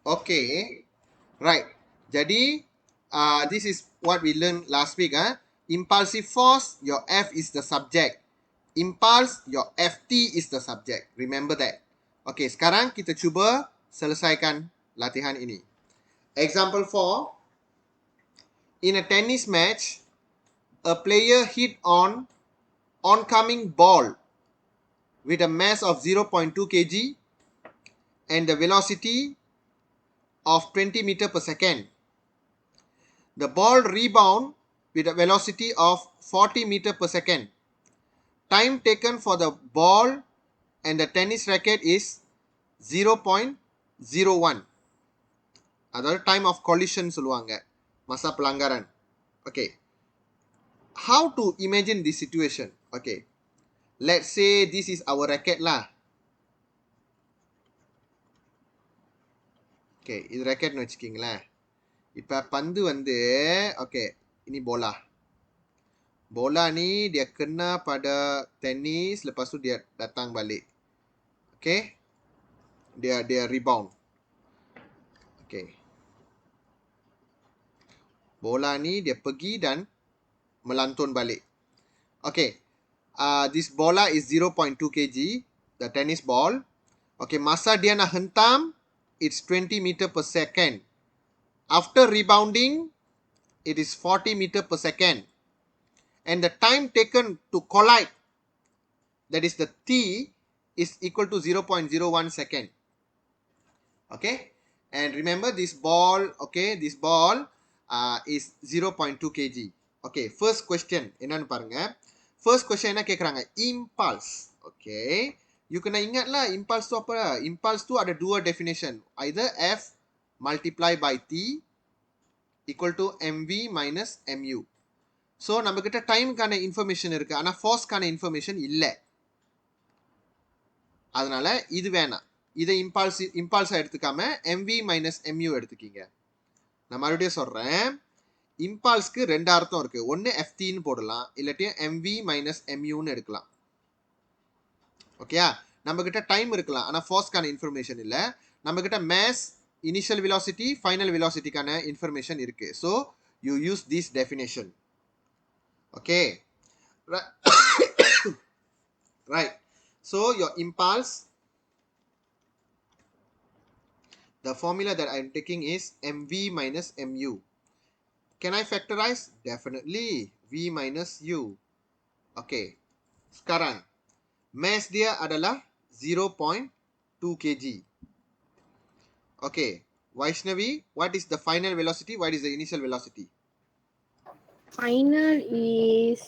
Okay. Right. Jadi, this is what we learned last week. Impulsive force, your F is the subject. Impulse, your FT is the subject. Remember that. Okay, sekarang kita cuba selesaikan latihan ini. Example 4. In a tennis match, a player hit on oncoming ball with a mass of 0.2 kg and the velocity of 20 meter per second. The ball rebound with a velocity of 40 meter per second. Time taken for the ball and the tennis racket is 0.01. அதாவது time of collision சொல்லுவாங்க, masa pelanggaran. Okay, how to imagine this situation? Okay, let's say this is our racket lah. Okay, இது racketனு வச்சுக்கிங்களேன். இப்போ பந்து வந்து okay, ini bola. Bola ni dia kena pada tenis, lepas tu dia datang balik. Okay, dia rebound. Okay, bola ni dia pergi dan melantun balik. Okay, this bola is 0.2 kg, the tennis ball. Okay, masa dia nak hentam, it's 20 meter per second. After rebounding, it is 40 meter per second. And the time taken to collide, that is the T, is equal to 0.01 second. Okay, and remember this ball, okay, this ball is 0.2 kg. Okay, first question என்னன்னு பாருங்க. First question என்ன கேக்குறாங்க? Impulse. Okay, you kena ingat lah impulse tu apa? Impulse tu ada dua definition, either F multiply by T equal to mv minus mu. So நம்ம கிட்ட டைம்க்கான information இருக்கு, ஆனா ஃபோர்ஸ்க்கான information இல்லை. அதனால இது வேணாம், இதை இம்பல்ஸா எடுத்துக்காம mv மைனஸ் mu எடுத்துக்கிங்க. நான் மறுபடியும் சொல்றேன், இம்பல்ஸ்க்கு ரெண்டு அர்த்தம் இருக்கு. ஒன்னு ftன்னு போடலாம், இல்லாட்டியும் mv மைனஸ் muன்னு எடுக்கலாம். ஓகேயா? நம்ம கிட்ட டைம் இருக்கலாம், ஆனா ஃபோர்ஸ்க்கான இன்ஃபர்மேஷன் இல்ல. நம்ம கிட்ட மாஸ், இனிஷியல் வெலாசிட்டி, ஃபைனல் வெலாசிட்டிக்கான இன்ஃபர்மேஷன் இருக்கு. So you use this definition. Okay, right. So your impulse, the formula that I'm taking is mv minus mu. Can I factorize? Definitely. V minus u. Okay, sekarang mass dia adalah 0.2 kg. Okay, Vaishnavi, what is the final velocity? What is the initial velocity? Final is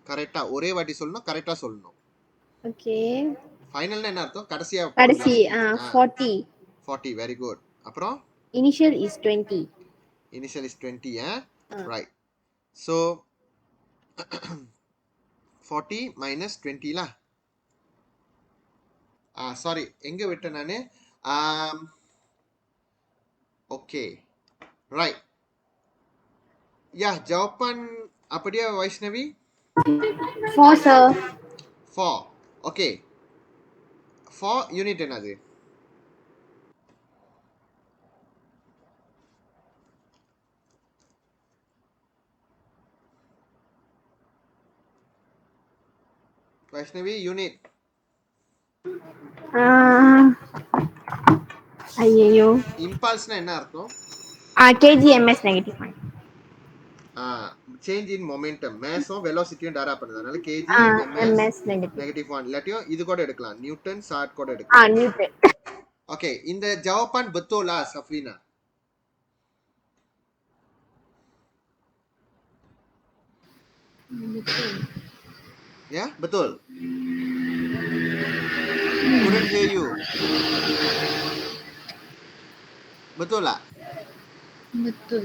கரெக்டா ஒரே வாட்டி சொல்லணும், கரெக்டா சொல்லணும். okay. ஃபைனல்னா என்ன அர்த்தம்? கடைசியா 40. 40, very good. அப்புறம் Initial is 20. Initial is 20, right. So 40 minus 20 lah. Sorry, எங்க விட்டேன் நானு? Okay, right. Yeah, jawapan apa dia Vaishnavi? 4 sir. 4. Okay, 4 unit என்னது? Vaishnavi, unit. ஐயோ, Impulse-னா என்ன அர்த்தம்? kg ms negative 1. Change in momentum, mass or velocity டேரா பண்ணுது. அதனால kg ms negative 1. இல்லாட்டியும் இது கூட எடுக்கலாம், நியூட்டன் சாட் கூட எடுக்கலாம். Newton. Okay, இந்த jawapan betul lah Safrina. Ya, betul. Couldn't hear you. Betul lah? Betul.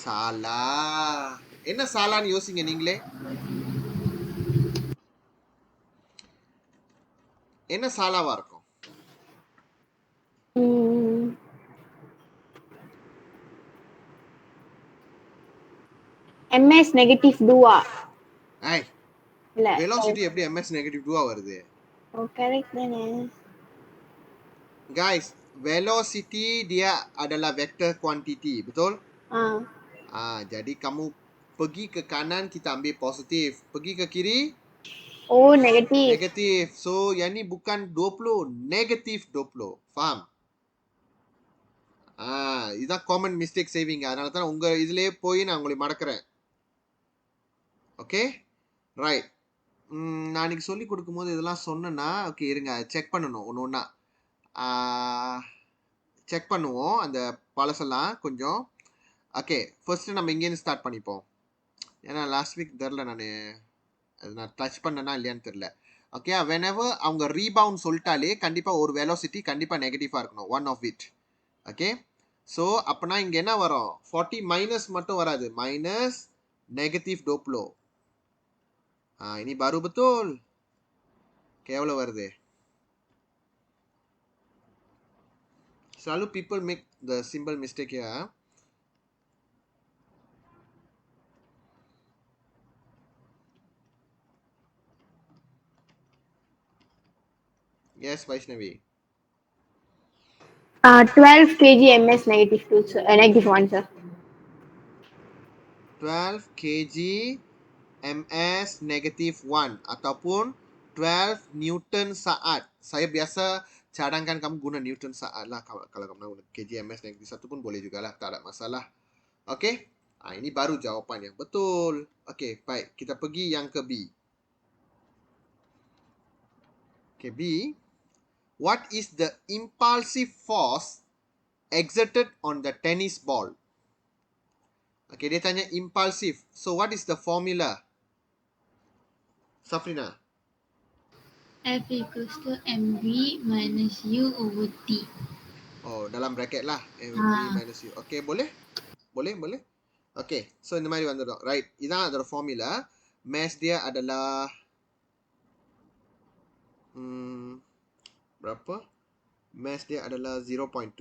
Salah. என்ன சாலான்னு யோசிங்க நீங்களே. என்ன சாலாவா இருக்கும்? ms negative 2. ஐய், இல்ல, velocity எப்படி ms negative 2 வருது? correct தானே. Guys, velocity dia adalah vector quantity, betul? Jadi kamu pergi ke kanan, kita ambil positif. Pergi ke kiri, Oh, negative. negatif. So, yang ni bukan 20, negatif 20. Faham? இதுதான் common mistake saving. அதனால தான் உங்க இதுலயே போய் நான் உங்களை மறக்கிறேன். Okay right. நான் இன்னைக்கு சொல்லி கொடுக்கும்போது இதெல்லாம் சொன்னேன்னா ஓகே இருங்க செக் பண்ணணும் ஒன்று ஒன்றா செக் பண்ணுவோம் அந்த பழசெல்லாம் கொஞ்சம். ஓகே ஃபர்ஸ்ட் நம்ம இங்கேருந்து ஸ்டார்ட் பண்ணிப்போம். ஏன்னா லாஸ்ட் வீக் தெரில நான் டச் பண்ணனா இல்லையான்னு தெரில. ஓகே வென்எவர் அவங்க ரீபவுண்ட் சொல்லிட்டாலே கண்டிப்பாக ஒரு வெலாசிட்டி கண்டிப்பாக நெகட்டிவாக இருக்கணும், one of it. Okay so அப்போனா இங்கே என்ன வரும், 40 மைனஸ் மட்டும் வராது, மைனஸ் நெகட்டிவ் டோப்ளோ. ini baru betul. Okay, எவ்வளோ வருது? Selalu people make the symbol mistake here. Yes, Vaishnavi. 12 kg ms negative 2, sir. Negative 1, sir. 12 kg ms negative 1 ataupun 12 Newton saat. Saya biasa cadangkan kamu guna Newton saat lah. Kalau kamu guna kg ms negative 1 pun boleh jugalah, tak ada masalah. Okey. Ini baru jawapan yang betul. Okey, baik. Kita pergi yang ke B. Okay, B. What is the impulsive force exerted on the tennis ball? Okay, dia tanya impulsive. So, what is the formula? Safrina. F equals to mv minus u over t. Oh, dalam bracket lah. mv minus u. Okay, boleh? Boleh, boleh. Okay, so இந்த மாதிரி வந்துடும். Right, இதான் அதோட formula. Mass dia adalah berapa? Mass dia adalah 0.2.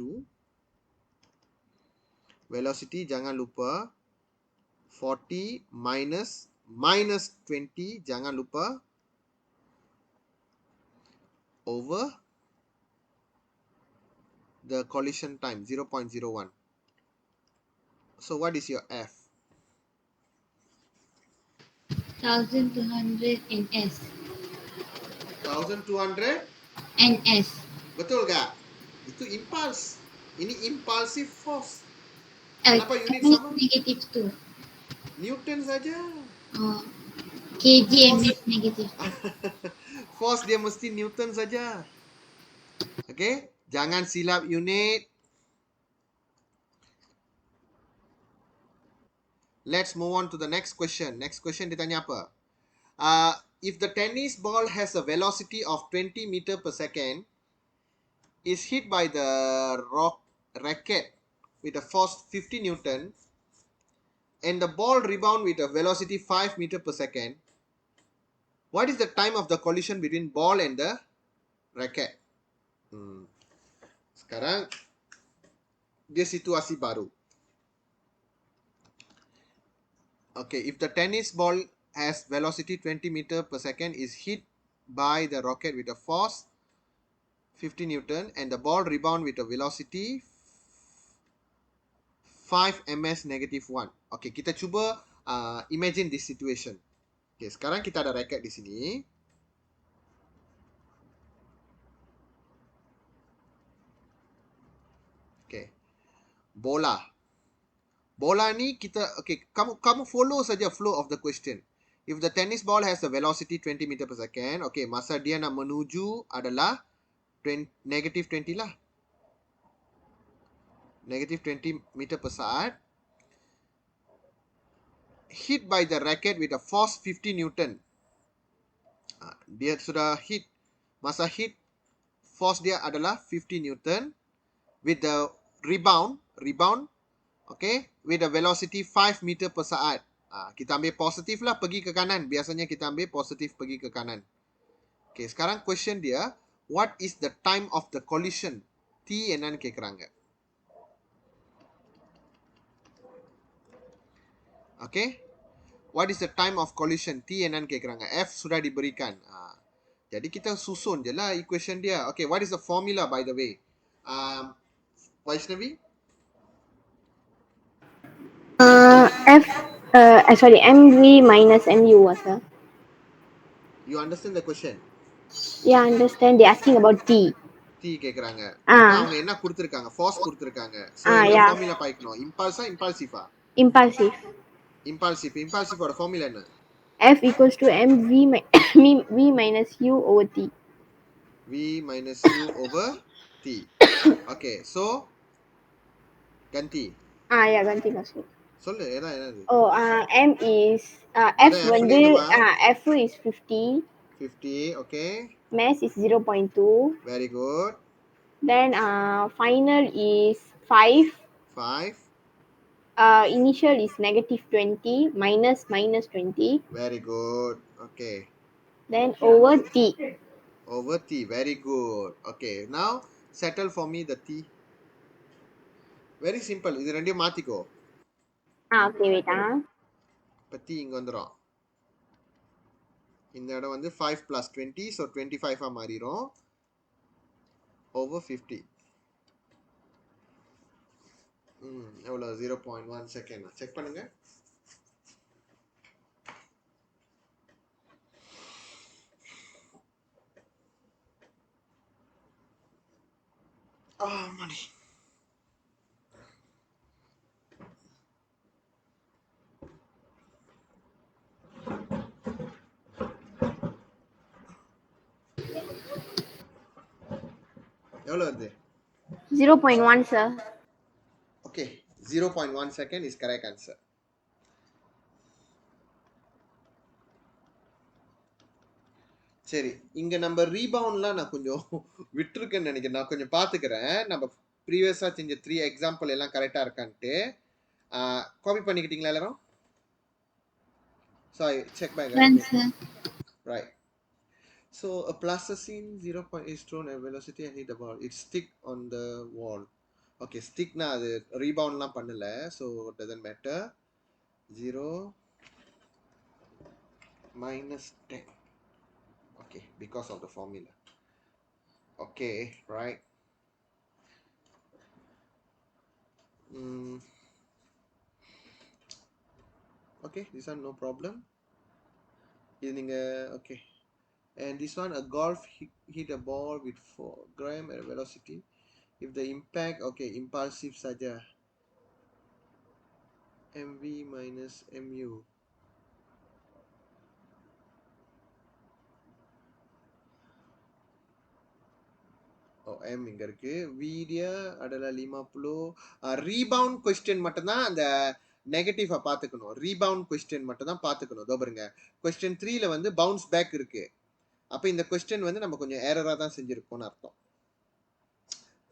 Velocity jangan lupa 40 minus 20, jangan lupa, over the collision time 0.01. So what is your F? 1200 ns. 1200 ns. betul gak? Itu impulse. Ini impulsive force. Kenapa unit sama? Negative 2. Newton saja. Oh. kg ms negative 2. Force dia mesti Newton saja. Okay, jangan silap unit. Let's move on to the next question. Next question dia tanya apa? If the tennis ball has a velocity of 20 meter per second, is hit by the racket with a force 50 Newton, and the ball rebound with a velocity 5 meter per second, what is the time of the collision between ball and the racket? Sekarang dia situasi baru. Okay, if the tennis ball has velocity 20 meter per second, is hit by the rocket with a force 50 Newton, and the ball rebound with a velocity 5 ms negative 1. Okay, kita cuba imagine this situation. Okay, sekarang kita ada racket di sini. Okay, bola. Bola ni kita, okay, kamu follow saja flow of the question. If the tennis ball has a velocity 20 meter per second, okay, masa dia nak menuju adalah negative 20 lah. Negative 20 meter per saat. Hit by the racket with a force 50 Newton. Dia sudah hit. Masa hit, force dia adalah 50 Newton. With the rebound, okay, with a velocity 5 meter per saat. Kita ambil positif lah, pergi ke kanan. Biasanya kita ambil positif pergi ke kanan. Okay, sekarang question dia, what is the time of the collision? T என்னன்னு கேக்குறாங்க. Okay, what is the time of collision? T என்னன்னு கேக்குறாங்க. F sudah diberikan. Jadi kita susun je lah equation dia. Okay, what is the formula by the way? Vaishnavi, F, sorry, MV minus MU, sir. you understand the question? Yeah, understand. They're asking about T. T கேக்குறாங்க. அப்ப Ah, அவங்க என்ன கொடுத்திருக்காங்க? Force கொடுத்திருக்காங்க. So என்ன yeah. formula பாய்க்கணும்? Impulse impulsive? Impulsive. Impulsive. Impulsive ஓட formula என்ன? F equals to V minus U over T. V minus U over T. Okay, so Ganti. Yeah, continue. சொல்லு என்னது? Oh, M is F அதான் F ல வந்து இருந்து வா. F is 50, 50, okay. mass is 0.2, Very good. then final is 5, 5. initial is negative 20, minus 20, Very good. Okay. then over T. Over T. Very good. Okay. Now settle for me the T. Very simple. இது ரெண்டையும் மாத்திக்கோ. Okay, wait. இப்ப T இங்க வந்துரும். இந்த இடம் வந்து 5 plus 20, so 25 மாறிரும். Over 50. எவ்வளவு 0.1 second check பண்ணுங்க. மணி எவ்வளவு வருது? 0.1, sir. Okay, 0.1 second is correct answer. சரி, இங்க நம்ம ரீபவுண்ட்லாம் நான் கொஞ்சம் விட்டுருக்கேன்னு நினைக்கிறேன். நான் கொஞ்சம் பார்த்துக்கிறேன். நம்ம ப்ரீவியஸா செஞ்ச 3 எக்ஸாம்பிள் எல்லாம் கரெக்டா இருக்கான்ட்டு காப்பி பண்ணிக்கிட்டீங்களா எல்லாரும்? So I check back. Done, sir. Right. So a plasticine 0.8 thrown at velocity and hit the ball. It stick on the wall. Okay, stick na அது ரீபவுண்ட்லாம் பண்ணல. So it doesn't matter. 0 minus 10. Okay, because of the formula. Okay, right. Okay, this one no problem. இது நீங்க okay. And this one, a golf hit a ball with 4 gram at velocity. If the impact, okay, impulsive saja. MV minus MU. M இங்க இருக்கு. வீடியா adalah 50. Rebound question மட்டும் தான் அந்த நெகட்டிவா பாத்துக்கணும். Rebound question மட்டும் தான் பாத்துக்கணும். இதோ பாருங்க. கொஸ்டின் 3ல வந்து பவுன்ஸ் பேக் இருக்கு. அப்ப இந்த கொஸ்டின் வந்து நம்ம கொஞ்சம் ஏரரா தான் செஞ்சிருக்கோம்னு அர்த்தம்.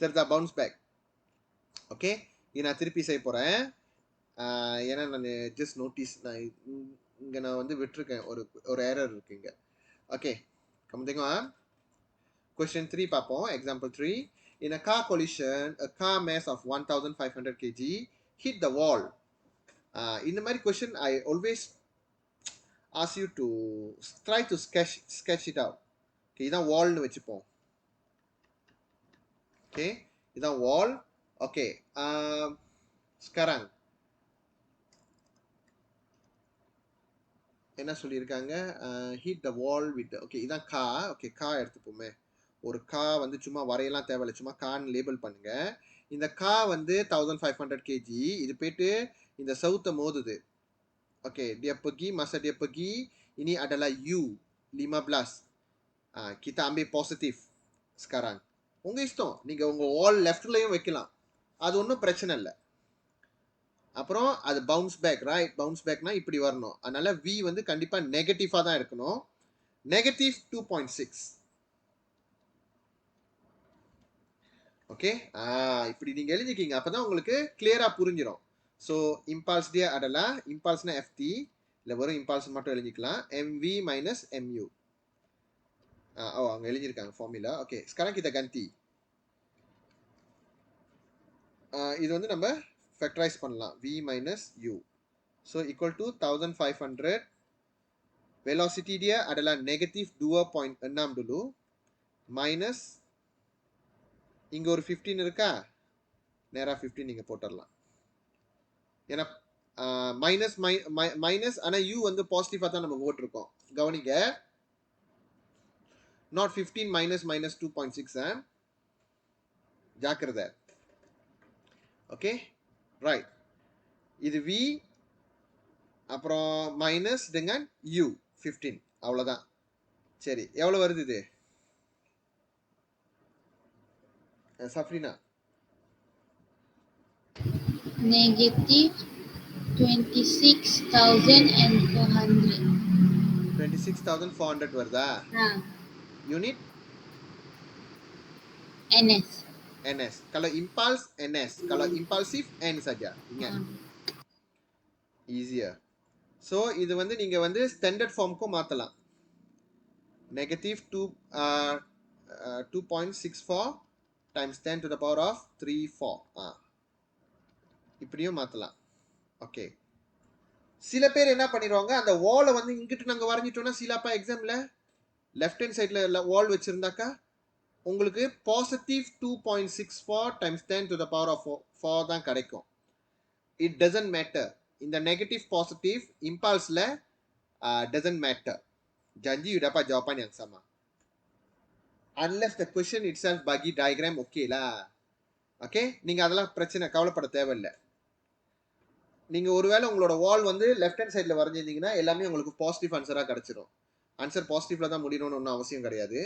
தெரியுதா? Bounce back. ஓகே, இது நான் திருப்பி செய்ய போறேன். ஏன்னா நான் ஜஸ்ட் நோட்டீஸ் நான் இங்க நான் வந்து விட்டுருக்கேன். ஒரு ஏரர் இருக்கு இங்க. ஓகே, கம்மிங்க. Question 3 பார்ப்போம். Example 3. In a car collision, a car mass of 1500 kg hit the wall. இந்த மாதிரி question I always ask you to try to sketch it out. Okay, இதான் wallனு வச்சுப்போம். Okay, இதான் wall. Okay, sekarang என்ன சொல்லியிருக்காங்க? Hit the wall with the, okay, இதான் car. Okay, car எடுத்துப்போமே. ஒரு கா வந்து சும்மா வரையெல்லாம் தேவையில்லை, சும்மா கான்னு லேபிள் பண்ணுங்க. இந்த கா வந்து 1500 kg. இது போயிட்டு இந்த சவுத்தை மோதுது. Okay, dia pergi, masa dia pergi, ini adalah U 15. Kita ambil positif sekarang. உங்க இஷ்டம், நீங்க உங்க வால் லெஃப்ட்லயும் வைக்கலாம், அது ஒன்றும் பிரச்சனை இல்லை. அப்புறம் அது பவுன்ஸ் பேக், ரைட்? பவுன்ஸ் பேக்னா இப்படி வரணும். அதனால V வந்து கண்டிப்பா நெகட்டிவா தான் இருக்கணும். நெகட்டிவ் 2.6. ஓகே, இப்படி நீங்க எழுதிக்கிங்க, அப்பதான் உங்களுக்கு கிளியரா புரிஞ்சிடும். So impulse dia adalah, இம்பால்ஸ்னா FT, இல்லை வெறும் இம்பால்ஸ் மட்டும் எழுதிக்கலாம். MV minus MU. அங்க எழுதியிருக்காங்க formula. Okay, sekarang kita ganti. இது வந்து நம்ம ஃபேக்டரைஸ் பண்ணலாம். V minus U. So equal to 1500. Velocity dia adalah negatif 2.6 dulu minus இங்கே ஒரு 15 இருக்கா, நேராக 15 நீங்கள் போட்டுடலாம். ஏன்னா மைனஸ் மைனஸ், ஆனால் யூ வந்து பாசிட்டிவாக தான் நம்ம போட்டிருக்கோம். கவனிங்க, நாட் 15 மைனஸ் மைனஸ் 2.6. ஜாக்கிரதை. Okay right. இது வி, அப்புறம் மைனஸ் dengan யூ 15, அவ்வளோதான். சரி, எவ்வளோ வருது இது சஃப்ரினா? Negative 26,400. 26,400 வருதா? Unit NS. NS. Kalau impulse NS, kalau impulsive N saja. Ingat. Easier. So இது வந்து நீங்க வந்து ஸ்டாண்டர்ட் ஃபார்முக்கும் மாத்தலாம். Negative 2.64 times 10 to the power of 34. இப்படியும் மாத்தலாம். ஓகே. சில பேர் என்ன பண்ணிடுவாங்க, அந்த வாலை வந்து இங்கிட்டு நாங்கள் வரைஞ்சிட்டோம்னா, சிலப்பா எக்ஸாம்ல லெஃப்ட் ஹேண்ட் சைடில் வால் வச்சுருந்தாக்கா உங்களுக்கு positive 2.64 times 10 to the power of 4 தான் கிடைக்கும். It doesn't matter. இந்த நெகட்டிவ் பாசிட்டிவ் இம்பல்ஸில் doesn't matter. Janji you dapat jawapan yang sama. Unless the question itself bagi diagram okay lah. Okay, நீங்கள் அதெல்லாம் பிரச்சனை கவலைப்பட தேவையில்லை. நீங்கள் ஒருவேளை உங்களோட வால் வந்து லெஃப்ட் ஹேண்ட் சைடில் வரைஞ்சிருந்தீங்கன்னா எல்லாமே உங்களுக்கு பாசிட்டிவ் ஆன்சராக கிடச்சிரும். ஆன்சர் பாசிட்டிவ்ல தான் முடியணும்னு ஒன்றும் அவசியம் கிடையாது.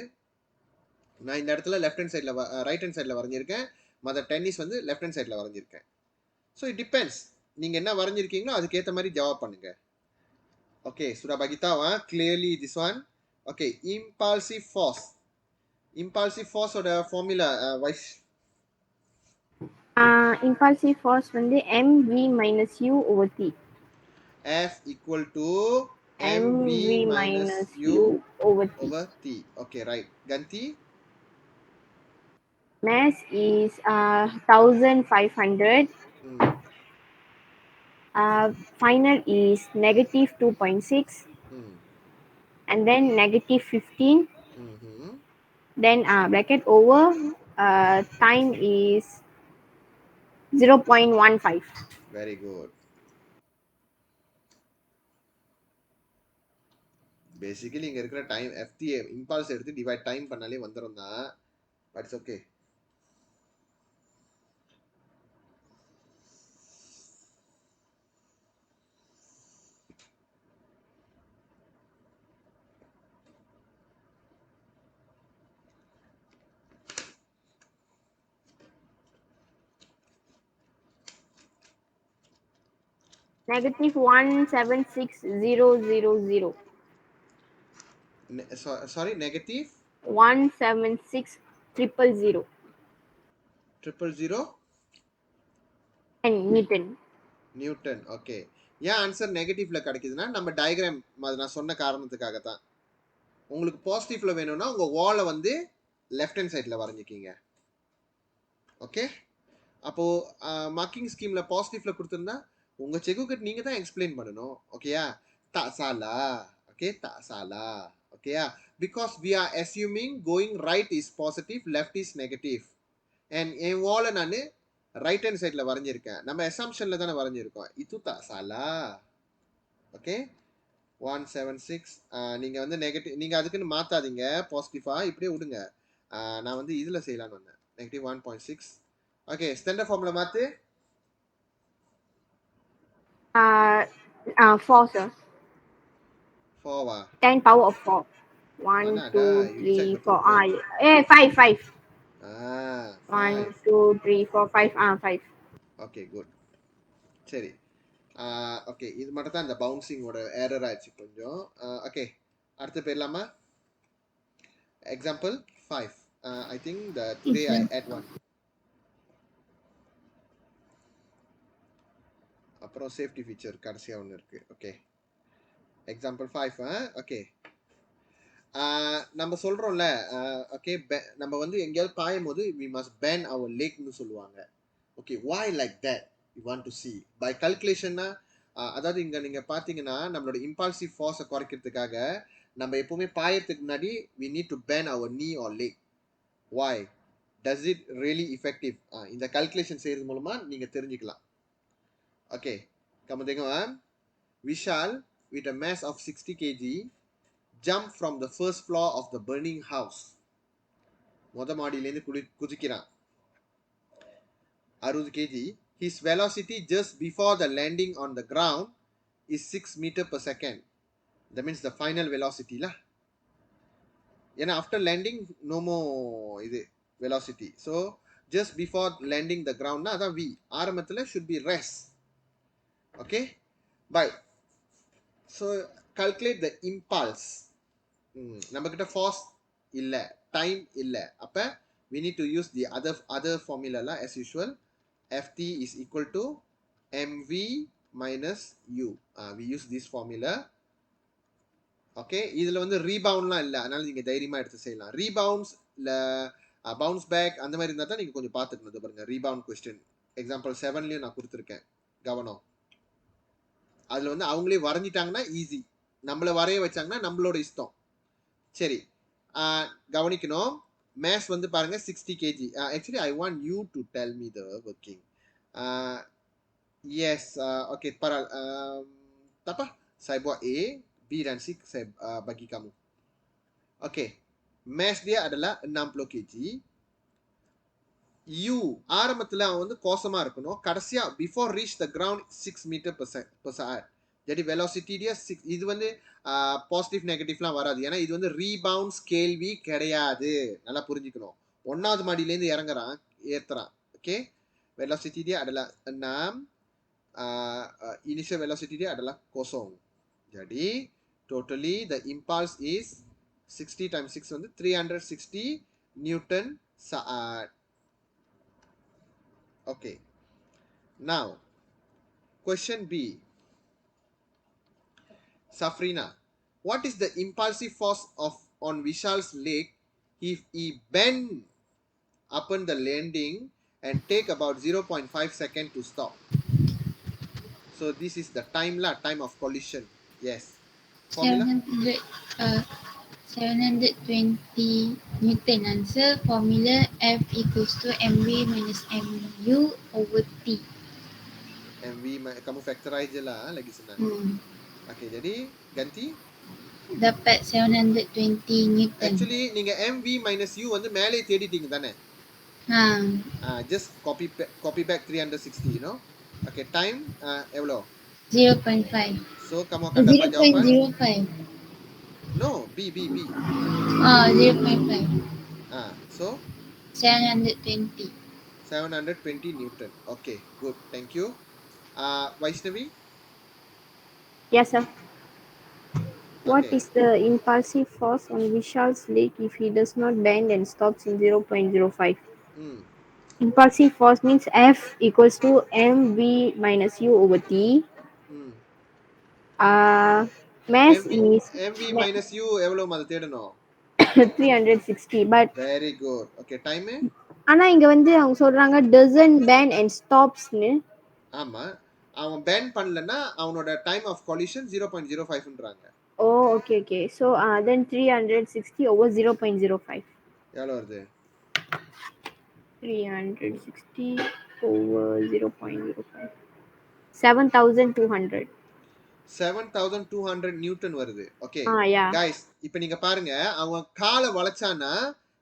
நான் இந்த இடத்துல லெஃப்ட் ஹேண்ட் சைடில் ரைட் ஹேண்ட் சைடில் வரைஞ்சிருக்கேன். மற்ற டென்னிஸ் வந்து லெஃப்ட் ஹேண்ட் சைடில் வரைஞ்சிருக்கேன். ஸோ இட் டிபெண்ட்ஸ், நீங்கள் என்ன வரைஞ்சிருக்கீங்களோ அதுக்கேற்ற மாதிரி ஜவாப் பண்ணுங்க. Okay, sudah bagi tahu clearly this one. Okay, impulsive force. Impulsive force ஓட ஃபார்முலா வைஸ். impulsive force வந்து mv minus u over t. F equal to mv minus u over t. Okay, right. Ganti? Mass is 1500. Final is negative 2.6. And then negative 15. Then bracket over time is 0.15. Very good. Basically இங்க இருக்கிற time FTA impulse எடுத்து divide time பண்ணாலே வந்துரும் தான். But it's okay. Negative 176000. Sorry, negative 176000. 000 and Newton. Okay, ஏன் answer நெகட்டிவ்ல கிடைக்குதுன்னா நம்ம diagram நான் சொன்ன காரணத்துக்காக தான். உங்களுக்கு பாசிட்டிவ்ல வேணும்னா உங்க வாலை வந்து லெஃப்ட் ஹேண்ட் சைடில் வரைஞ்சிக்கிங்க. ஓகே, அப்போ மார்க்கிங் ஸ்கீம்ல பாசிட்டிவ்ல கொடுத்துருந்தா உங்க செக்குக்கு நீங்க தான் எக்ஸ்பிளைன் பண்ணணும். ஓகேயா? tak salah. Okay, tak salah. ஓகேயா? Because we are assuming going right is positive, left is negative. And என் வாலை நான் ரைட் ஹேண்ட் சைடில் வரைஞ்சிருக்கேன். நம்ம அசம்ஷனில் தானே வரைஞ்சிருக்கோம். இது tak salah. ஓகே, 176. நீங்கள் வந்து நெகட்டிவ் நீங்கள் அதுக்குன்னு மாற்றாதீங்க, பாசிட்டிவாக இப்படியே விடுங்க. நான் வந்து இதில் செய்யலான்னு வந்தேன். நெகட்டிவ் 1.6. ஓகே, ஸ்டாண்டர்ட் ஃபார்முலா மாற்று. 4, sir. 4 வா? 10 power of 4. 1, 2, 3, 4. 5, 5. 1, 2, 3, 4, 5. 5. Okay, good. சரி, ஓகே, இது மட்டும் தான் இந்த பவுன்சிங்கோட ஏரர் ஆயிடுச்சு கொஞ்சம். ஓகே, அடுத்து போயிடலாமா? Example 5. I think that today I add one. அப்புறம் சேஃப்டி ஃபீச்சர் கடைசியாக ஒன்று இருக்கு. Okay, example 5. ஓகே, நம்ம சொல்கிறோம்ல, ஓகே, நம்ம வந்து எங்கேயாவது பாயும் போது we must bend our legன்னு சொல்லுவாங்க. Okay, why like that you want to see by calculationனா, அதாவது இங்கே நீங்கள் பார்த்தீங்கன்னா நம்மளோட இம்பல்சிவ் ஃபோர்ஸை குறைக்கிறதுக்காக நம்ம எப்போவுமே பாயறதுக்கு முன்னாடி we need to bend our knee or leg. Why? does it really effective? இந்த calculation செய்யறது மூலமா நீங்க தெரிஞ்சுக்கலாம். Okay, kamu tengok Vishal with a mass of 60 kg jump from the first floor of the burning house. மொத மாடியிலேருந்து குதிக்கிறான் 60 kg. His velocity just before the landing on the ground is 6 meter per second. That means the final velocity lah. ஏன்னா after landing no more இது velocity. So just before landing the ground na அதான் v. ஆரம்பத்தில் should be rest. Okay, bye. So calculate the impulse. நம்ம கிட்ட force இல்ல, time இல்ல, அப்ப we need to use the other formula lah as usual. Ft is equal to mv minus u. We use this formula. Okay, இதில் வந்து ரீபவுண்ட்லாம் இல்லை, அதனால் நீங்கள் தைரியமாக எடுத்து செய்யலாம். ரீபவுண்ட்ஸ் இல்லை பவுன்ஸ் பேக் அந்த மாதிரி இருந்தால் தான் நீங்கள் கொஞ்சம் பார்த்துக்கணும். பாருங்கள், ரீபவுண்ட் கொஸ்டின் எக்ஸாம்பிள் 7லேயும் நான் கொடுத்துருக்கேன், கவனம். அதில் வந்து அவங்களே வரைஞ்சிட்டாங்கன்னா ஈஸி, நம்மளை வரைய வச்சாங்கன்னா நம்மளோட இஷ்டம். சரி, கவனிக்கணும். மேத்ஸ் வந்து பாருங்கள் 60 kg. Actually I want you to tell me the working. Yes, okay, பரவாயில்ல. தப்பா, saya buat A, B dan C saya bagi kamu. Okay, mass dia adalah 60 kg. U ஆரம்பத்தில் அவன் வந்து கோசமா இருக்கணும், கடைசியா before reach the ground 6 meter per second. jadi velocity dia 6. இது வந்து positive நெகட்டிவ்லாம் வராது, ஏன்னா இது வந்து ரீபவுண்ட்ஸ் கேள்வி கிடையாது. நல்லா புரிஞ்சுக்கணும். 1வது மாடியிலேருந்து இறங்குறான், ஏத்துறான். Okay, velocity dia adalah 6. Initial velocity dia adalah kosong. jadi totally the impulse is 60 times 6 வந்து 360 Newton saat. Okay, now question B. Safrina, what is the impulsive force on Vishal's leg if he bend upon the landing and take about 0.5 seconds to stop? So this is the time of collision. Yes, formula 720 Newton. Answer formula F equals to mv minus mu over t. mv kamu factorize je lah, lagi senang. Okay, jadi ganti dapat 720 Newton. Actually நீங்க mv minus u வந்து மேலே தேடிட்டீங்க தானே. Just copy back 360, you know. Okay, time எவ்வளோ? 0.5. So kamu akan dapat jawapan 0.05. No, B. 0.5. So 720. 720 Newton. Okay, good, thank you. Vaishnavi? Yes, sir. What Okay. is the impulsive force on Vishal's leg if he does not bend and stops in 0.05? Impulsive force means F equals to mv minus u over t. Mass is mv minus u எவ்வளோ அது தேடணும்? 360. But very good. Okay, time ஆனா இங்க வந்து அவங்க சொல்றாங்க doesn't bend and stops னு. ஆமா, அவன் bend பண்ணலனா அவனோட time of collision 0.05 ன்றாங்க. Oh, okay. So then 360 over 0.05. எவ்வளவு வருது? 360 over 0.05. 7,200. 7,200 நியூட்டன் வருது. ஓகே guys, இப்போ நீங்க பாருங்க, அவன் காலை வளைச்சானா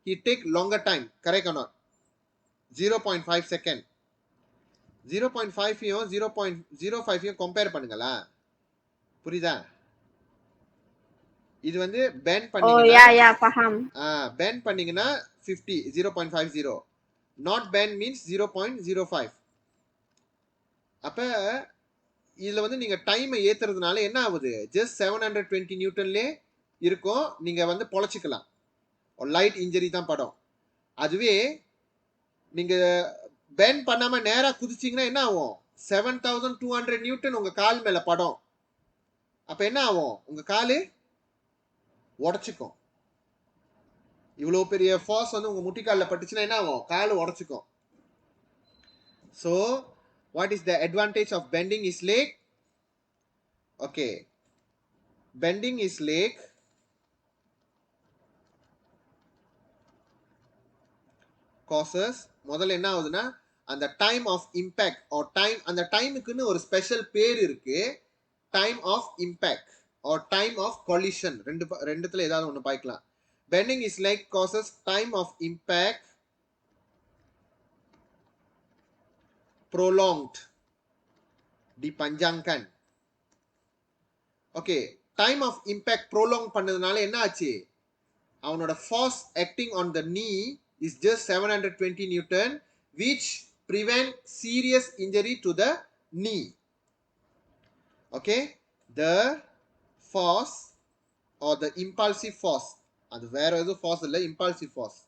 he take longer time, correct or not? 0.5 second. 0.5 யும் 0.05 யும் கம்பேர் பண்ணுங்களா, புரியுதா? இது வந்து bend பண்ணீங்கன்னா பஹம். bend பண்ணீங்கன்னா 50, 0.50. not bend means 0.05. அப்ப இதுல வந்து நீங்க டைமை ஏத்துறதுனால என்ன ஆகுது, ஜஸ்ட் 720 நியூட்டன்லே இருக்கும், நீங்க வந்து பொழைச்சிக்கலாம். லைட் இன்ஜரி தான் படம். அதுவே நீங்க பெண்ட் பண்ணாம நேரா குதிச்சிங்கன்னா என்ன ஆகும், 7,200 நியூட்டன் உங்க கால் மேல படம். அப்ப என்ன ஆகும், உங்க காலு உடச்சிக்கும். இவ்வளவு பெரிய ஃபோர்ஸ் வந்து உங்க முட்டிக்கால்ல பட்டுச்சுன்னா என்ன ஆகும், காலு உடச்சிக்கும். So what is the advantage of bending his leg? Okay, bending his leg causes முதல்ல என்ன ஆகுதுன்னா அந்த time of impact or time அந்த டைமுக்குன்னு ஒரு ஸ்பெஷல் பேர் இருக்கு time of impact or time of collision ரெண்டுத்துல ஏதாவது ஒன்று பாய்க்கலாம் bending is like causes time of impact prolonged dipanjangkan okay time of impact prolong பண்ணதுனால என்ன ஆச்சு அவனோட force acting on the knee is just 720 Newton which prevent serious injury to the knee okay the force or the impulsive force அது வேற எதுவும் force இல்ல impulsive force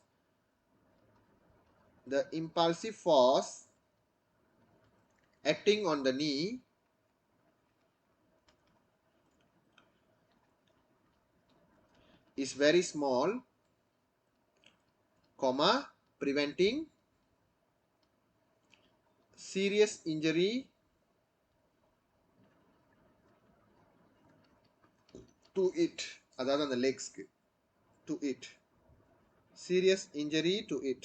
the impulsive force acting on the knee is very small comma preventing serious injury to it அதாவது அந்த லெக்ஸ்க்கு to it serious injury to it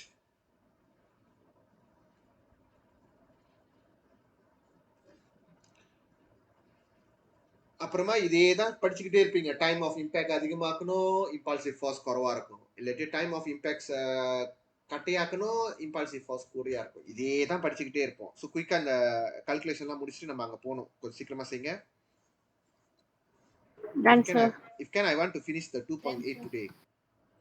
அப்புறமா இதே தான் படிச்சுக்கிட்டே இருப்பீங்க டைம் ஆஃப் இம்பேக்ட் அதிகமாக்கணும் இம்பால்சிவ் ஃபோர்ஸ் குறவா இருக்கும் இல்லாட்டி டைம் ஆஃப் இம்பேக்ட்ஸ் கட்டையாக்கணும் இம்பால்சிவ் ஃபோர்ஸ் கூடியா இருக்கும் இதே தான் படிச்சுக்கிட்டே இருப்போம் ஸோ குயிக்காக அந்த கால்குலேஷன்லாம் முடிச்சுட்டு நம்ம அங்கே போகணும் கொஞ்சம் சீக்கிரமா செய்யுங்க if can I want to finish the 2.8 today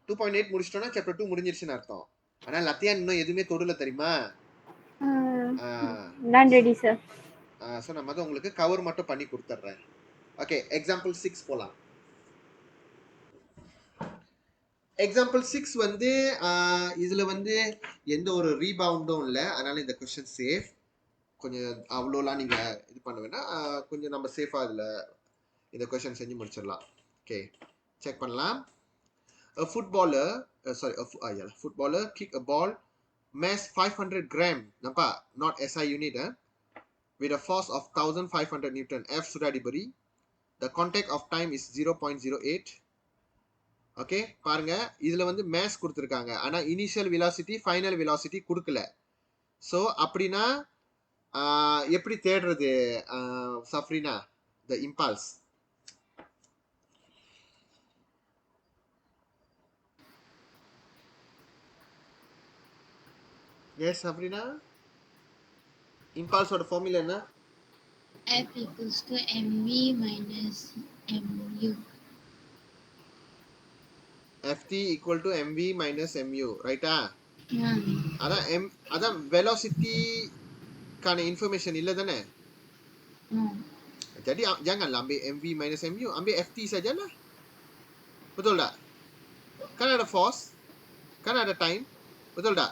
2.8 முடிச்சிட்டோம்னா chapter 2 முடிஞ்சிருச்சுன்னு அர்த்தம் ஆனா லத்தியான் இன்னும் எதுவுமே தொடல தெரியுமா நான் ரெடி சார் ஸோ நம்ம வந்து உங்களுக்கு கவர் மட்டும் பண்ணி கொடுத்துட்றேன் ஓகே எக்ஸாம்பிள் 6 போலாம் எக்ஸாம்பிள் 6 வந்து இதுல வந்து எந்த ஒரு ரீபவுண்டும் இல்லை அதனால இந்த கொஸ்டின் சேஃப் கொஞ்சம் அவ்வளோலாம் நீங்க இது பண்ண வேண்டாம் கொஞ்சம் நம்ம சேஃபா இதுல இந்த கொஸ்டின் செஞ்சு முடிச்சிடலாம் ஓகே செக் பண்ணலாம் a footballer footballer kick a ball mass 500 gram nampak not SI unit with a force of 1500 Newton F sudah diberi the contact of time is 0.08 okay பாருங்க இதுல வந்து மேஸ் கொடுத்துருக்காங்க ஆனா இனிஷியல் வெலாசிட்டி ஃபைனல் வெலாசிட்டி கொடுக்கல so அப்படின்னா எப்படி தேடுறது சஃப்ரினா த impulse S சஃப்ரினா இம்பல்ஸோட formula என்ன F equals to mv minus mu. ft equal to mv minus mu ரைட்டா Yeah. அதான் வெலாசிட்டி கான இன்ஃபர்மேஷன் இல்ல தானே jadi janganlah ambil mv minus mu ambil ft sajalah betul tak kan ada force kan ada time betul tak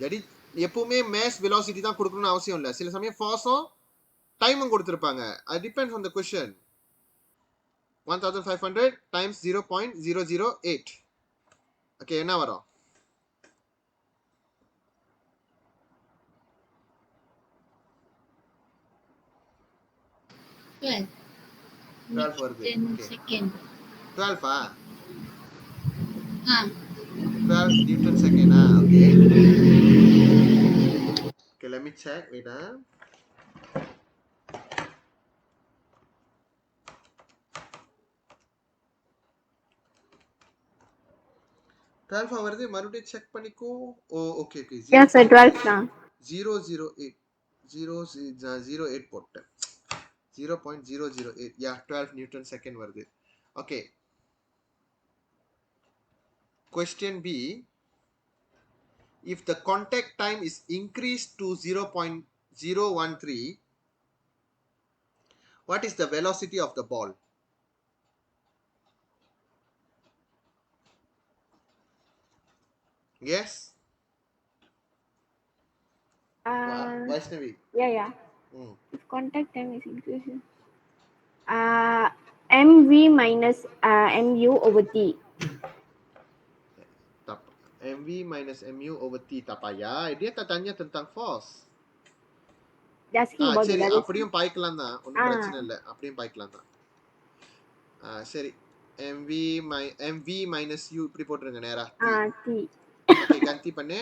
jadi எப்பவுமே mass velocity தான் கொடுக்கணும்னு அவசியம் இல்லை சில சமயம் forceம் டைமும் கொடுத்திருப்பாங்க அது depends on the question 1500 times 0.008 okay என்ன வரும் 12 வருது 12 12 Newton second okay let me check wait வருது மறுபடியும் செக் பண்ணிக்கோ ஓகே yes sir 12 தான் 008 008 போட்டேன் 0.008 yeah 12 Newton second வருது okay question B if the contact time is increased to 0.013 what is the velocity of the ball yes Vaishnavi yeah if contact time is increased mv minus mu over t mv minus mu over t tak payah dia tak tanya tentang force asking about சரி the அப்படியும் பாய்க்கலாம் தான் ஒன்றும் பிரச்சனை இல்லை அப்படியும் பாய்க்கலாம் தான் சரி MV minus U இப்படி போட்டுருங்க நேரா T. ஓகே கந்தி பண்ணு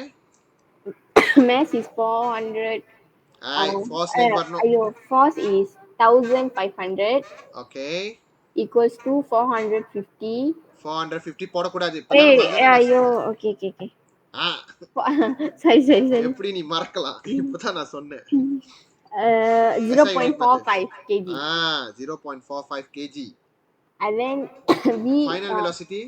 Mass is 400. force லேருந்து வரணும் Force is 1500 okay equals to 450. 450 போடக்கூடாது இப்பதான் நம்ம வந்து Okay. ஆ Sorry. எப்படி நீ மறக்கலாம் இப்பதான் நான் சொன்னேன் SI weight method 0.45 kg. 0.45 kg And then final velocity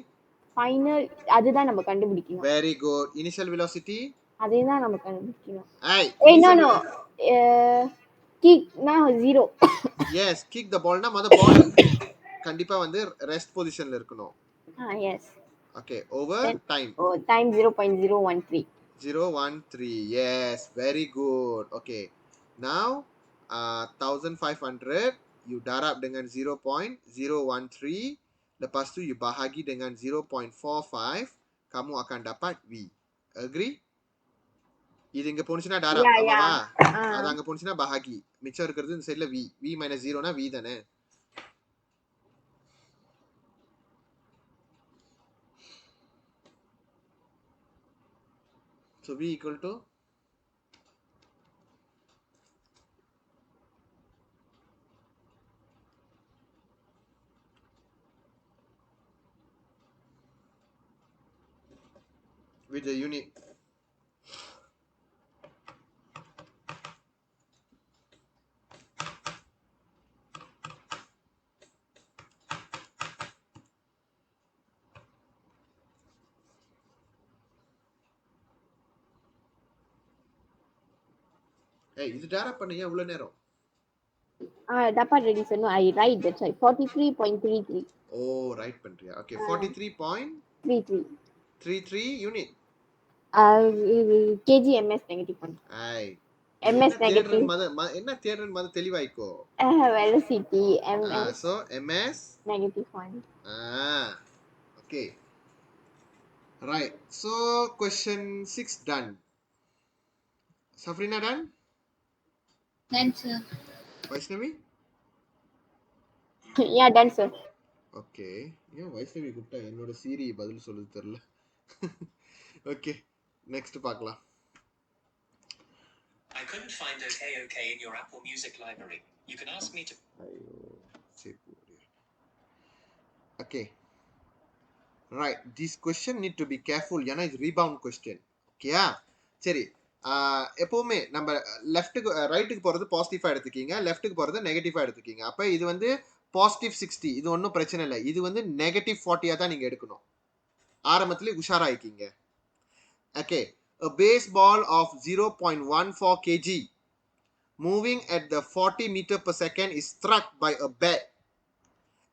final அதுதான் நம்ம கண்டுபிடிக்கணும். very good initial velocity அதேதான் நம்ம கண்டுபிடிக்கணும். initial kick na 0. yes kick the ball னா மொத பால் கண்டிப்பா வந்து ரெஸ்ட் பொசிஷன்ல இருக்கணும் Yes. okay over Then, time time 0.013. 013 yes very good okay now 1500 you darab dengan 0.013 lepas tu you bahagi dengan 0.45 kamu akan dapat V agree இது இங்க போனுச்சுனா darab ஆமாவா அது அங்க போனுச்சுனா bahagi மிச்சம் இருக்குது இந்த சைடுல V V minus 0 னா V தானே so V equal to with the unit இது டாரப் பண்ணீங்க எவ்வளவு நேரம் dapat ready sir. No, I write that's why 43.33. Right பண்றியா okay 43.33 33. Unit kg ms negative 1. ms negative. என்ன தேடுறன்னு மத தெளிவாய்க்கோ velocity ms so ms negative 1. okay right so question 6 done Safrina done Done, sir. Vaishnavi Yeah, done sir. okay ஏன் வைஷ்ணவி கூப்பிட்டா என்னோட சீரி பதில் சொல்லுது தெரியல okay next பார்க்கலாம் I couldn't find OK in your Apple Music library. You can ask me to. Okay. Right. This question need to be careful. ஏன்னா இது rebound question. ஓகேயா சரி எப்பவுமே நம்ம லெஃப்ட்டுக்கு ரைட்டுக்கு போகிறது பாசிட்டிவாக எடுத்துக்கிங்க லெஃப்ட்டுக்கு போகிறது நெகட்டிவாக எடுத்துக்கிங்க அப்போ இது வந்து பாசிட்டிவ் 60 இது ஒன்றும் பிரச்சனை இல்லை இது வந்து நெகட்டிவ் 40 தான் நீங்கள் எடுக்கணும் ஆரம்பத்திலே உஷாராயிக்கிங்க okay a baseball of 0.14 kg moving at the 40 meter per second is struck by a bat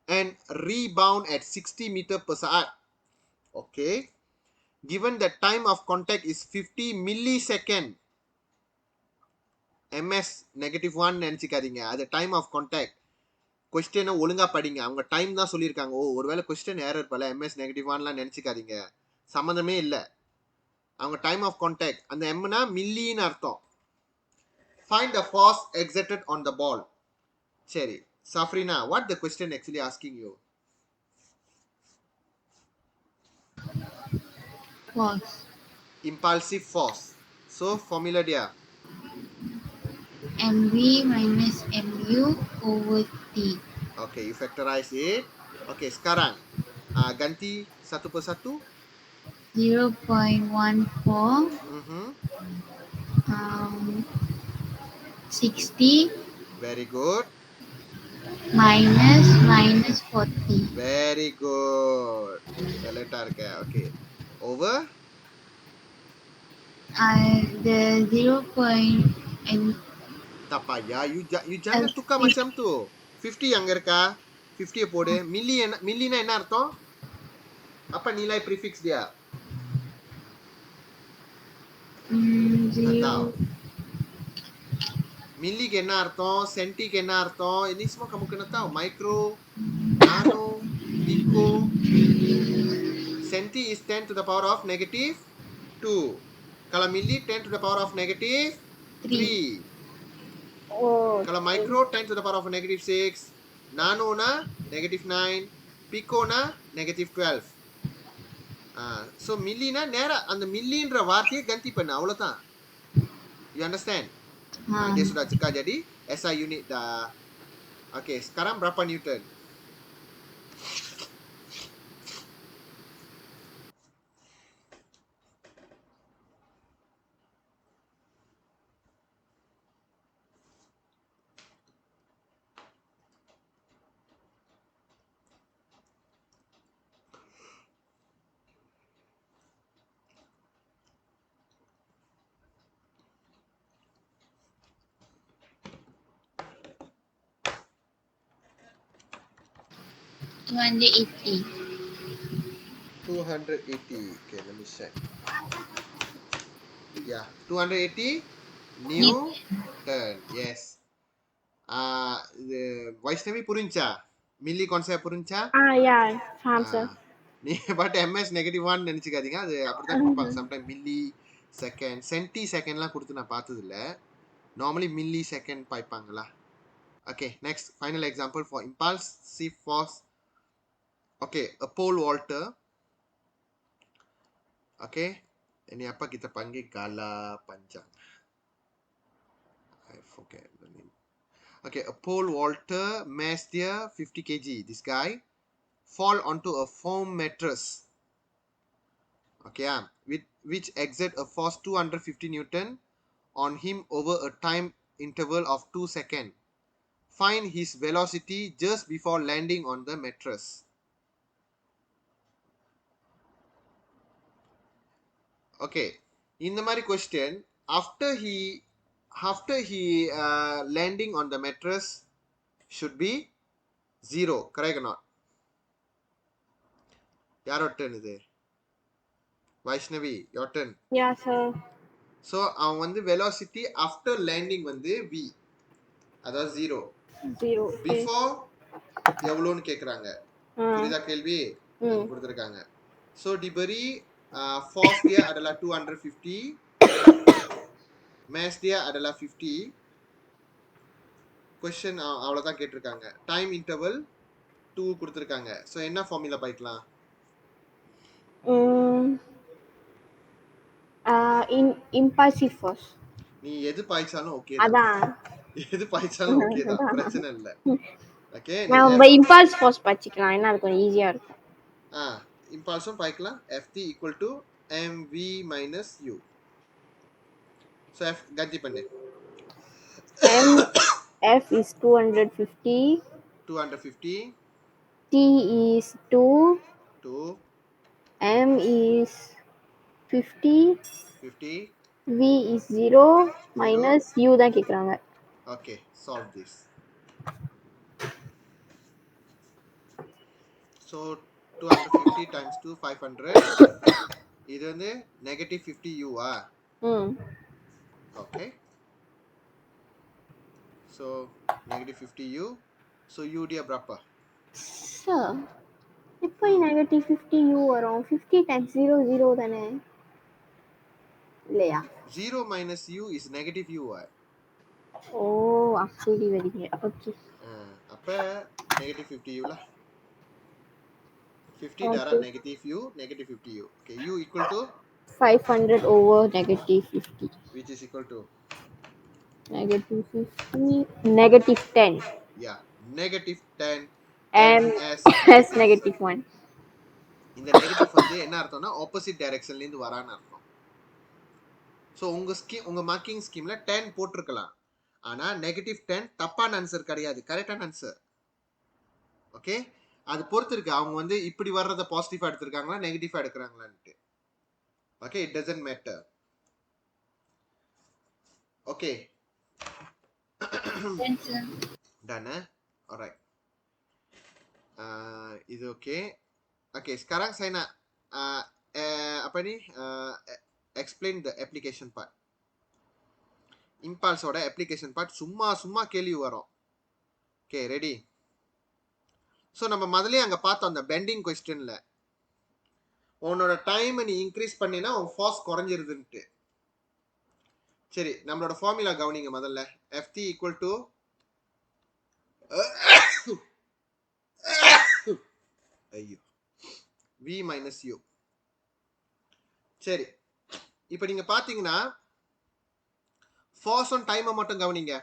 and rebound at 60 meter per second. Okay. Given the time of contact is 50 millisecond. MS negative 1 நினைச்சுக்காதீங்க அது time of contact. Question ஒழுங்கா படிங்க அவங்க time தான் சொல்லியிருக்காங்க ஒருவேளை question error பல MS negative 1லாம் நினைச்சுக்காதீங்க சம்மந்தமே இல்லை அவங்க time of contact அந்த எம்னா மில்லின்னு அர்த்தம் find the force exerted on the ball சரி Safrina what the question actually asking you Force. Impulsive force so formula dia MV minus MU over T. okay you factorize it okay sekarang ganti satu persatu 0.14 60 very good minus 40. very good select irukka okay over The 0. tak payah you jangan tukar macam tu 50 yang irukka 50 போடு மில்லினா என்ன அர்த்தம் apa nilai prefix dia tahu மில்லிக்கு என்ன அர்த்தம் சென்டிக்கு என்ன அர்த்தம் ini semua kamu kena tahu micro nano pico centi is 10 to the power of negative 2 kalau milli 10 to the power of negative 3 kalau micro 10 to the power of negative 6 nano na negative 9 pico na negative 12. So milliனா நேரா அந்த milliன்ற வார்த்தையை கந்தி பண்ணு அவ்வளவுதான். You understand? Dia sudah cekal jadi SI unit dah. Okay, sekarang berapa Newton? $280. 280. Okay, let me check. Yeah, 280 Newton. Yes. இது வைஷ்ணவி புரிஞ்சா? Milli concept புரிஞ்சா? Yeah, faham sir. நீ but MS -1 நினைச்சுக்காதீங்க. அது அப்படிதான் கொடுப்பாங்க. சம்டைம் மில்லி செகண்ட், சென்டி செகண்ட்லாம் கொடுத்து நான் பார்த்தது இல்லை. நார்மலி மில்லி செகண்ட் பாய்ப்பாங்களா. Okay, next final example for impulsive force. Okay, a pole vaulter. Okay, ini apa kita panggil gala panjang. I forget the name. Okay, a pole vaulter, mass dia 50 kg. This guy fall onto a foam mattress. Okay, which exert a force 250 Newton on him over a time interval of 2 seconds. Find his velocity just before landing on the mattress. Okay, இந்த மாதிரி question, after he landing on the mattress should be 0, correct or not? யாரோட turn இது? Vaishnavi, your turn. Yeah, sir. So அவன் வந்து velocity after landing வந்து v, அதாவது 0. 0. Okay. Before எவ்வளோன்னு கேட்குறாங்க. புரியுதா கேள்வி? கொடுத்துருக்காங்க. So diberi force dia adalah 250, mass dia adalah 50. Question அவ்வளோதான் கேட்டிருக்காங்க. டைம் இன்டர்வல் 2 கொடுத்துருக்காங்க. ஸோ என்ன ஃபார்முலா பாய்க்கலாம்? Impulsive force. நீ எது பாய்ச்சாலும் ஓகே தான். அதான். எது பாய்ச்சாலும் ஓகே தான், பிரச்சனை இல்லை. ஓகே, நம்ம impulse force பாய்ச்சிக்கலாம். ஏன்னா அது கொஞ்சம் ஈஸியா இருக்கும். இம்பல்ஸும் பாய்க்கலாம். Ft equal to mv minus u. So F கஞ்சி பண்ணு. F is 250. 250. T is 2. 2. M is 50. 50. V is 0 minus U தான் கேக்குறாங்க. Okay, solve this. So 250 times 2 500. இது வந்து negative 50 u Okay. So negative 50 u. So u dia berapa? Sir, இப்போ negative 50 u வரும். 50 times 0 0 தானே? இல்லையா? 0 minus u is negative u ஓ, அப்படி வரீங்க. ஓகே. அப்ப negative 50 u lah. 50 darab negative u, negative 50 u. Okay, u equal to 500 over negative 50. Which is equal to negative 50, negative 10. Yeah, negative 10 as negative 1. இந்த negative வந்து என்ன அர்த்தம்னா opposite டைரக்ஷன்ல இருந்து வரான்னு அர்த்தம். ஸோ உங்க மார்க்கிங் ஸ்கீம்ல 10 போட்டிருக்கலாம். ஆனா நெகட்டிவ் 10 தப்பான ஆன்சர் கிடையாது, கரெக்டான ஆன்சர். ஓகே, அது பொறுத்து இருக்கு. அவங்க வந்து இப்படி வர்றத பாசிட்டிவா எடுத்திருக்காங்களா நெகட்டிவா எடுக்கிறாங்களான்ட்டு. Okay, it doesn't matter. Okay, done. Alright, இது okay. Okay, sekarang saya nak explain the application part. Impulse ஓட application part சும்மா கேள்வி வரும். Okay, ready? So நம்ம முதல்ல அங்க பார்த்தோம் அந்த bending questionல உன்னோட டைம் நீ இன்க்ரீஸ் பண்ணினா உன் force குறைஞ்சிருதுன்ட்டு. சரி, நம்மளோட ஃபார்முலா கவனிங்க முதல்ல. Ft equal to ஐயோ V minus U. சரி, இப்போ நீங்க பாத்தீங்கன்னா force on time மட்டும் கவனிங்க.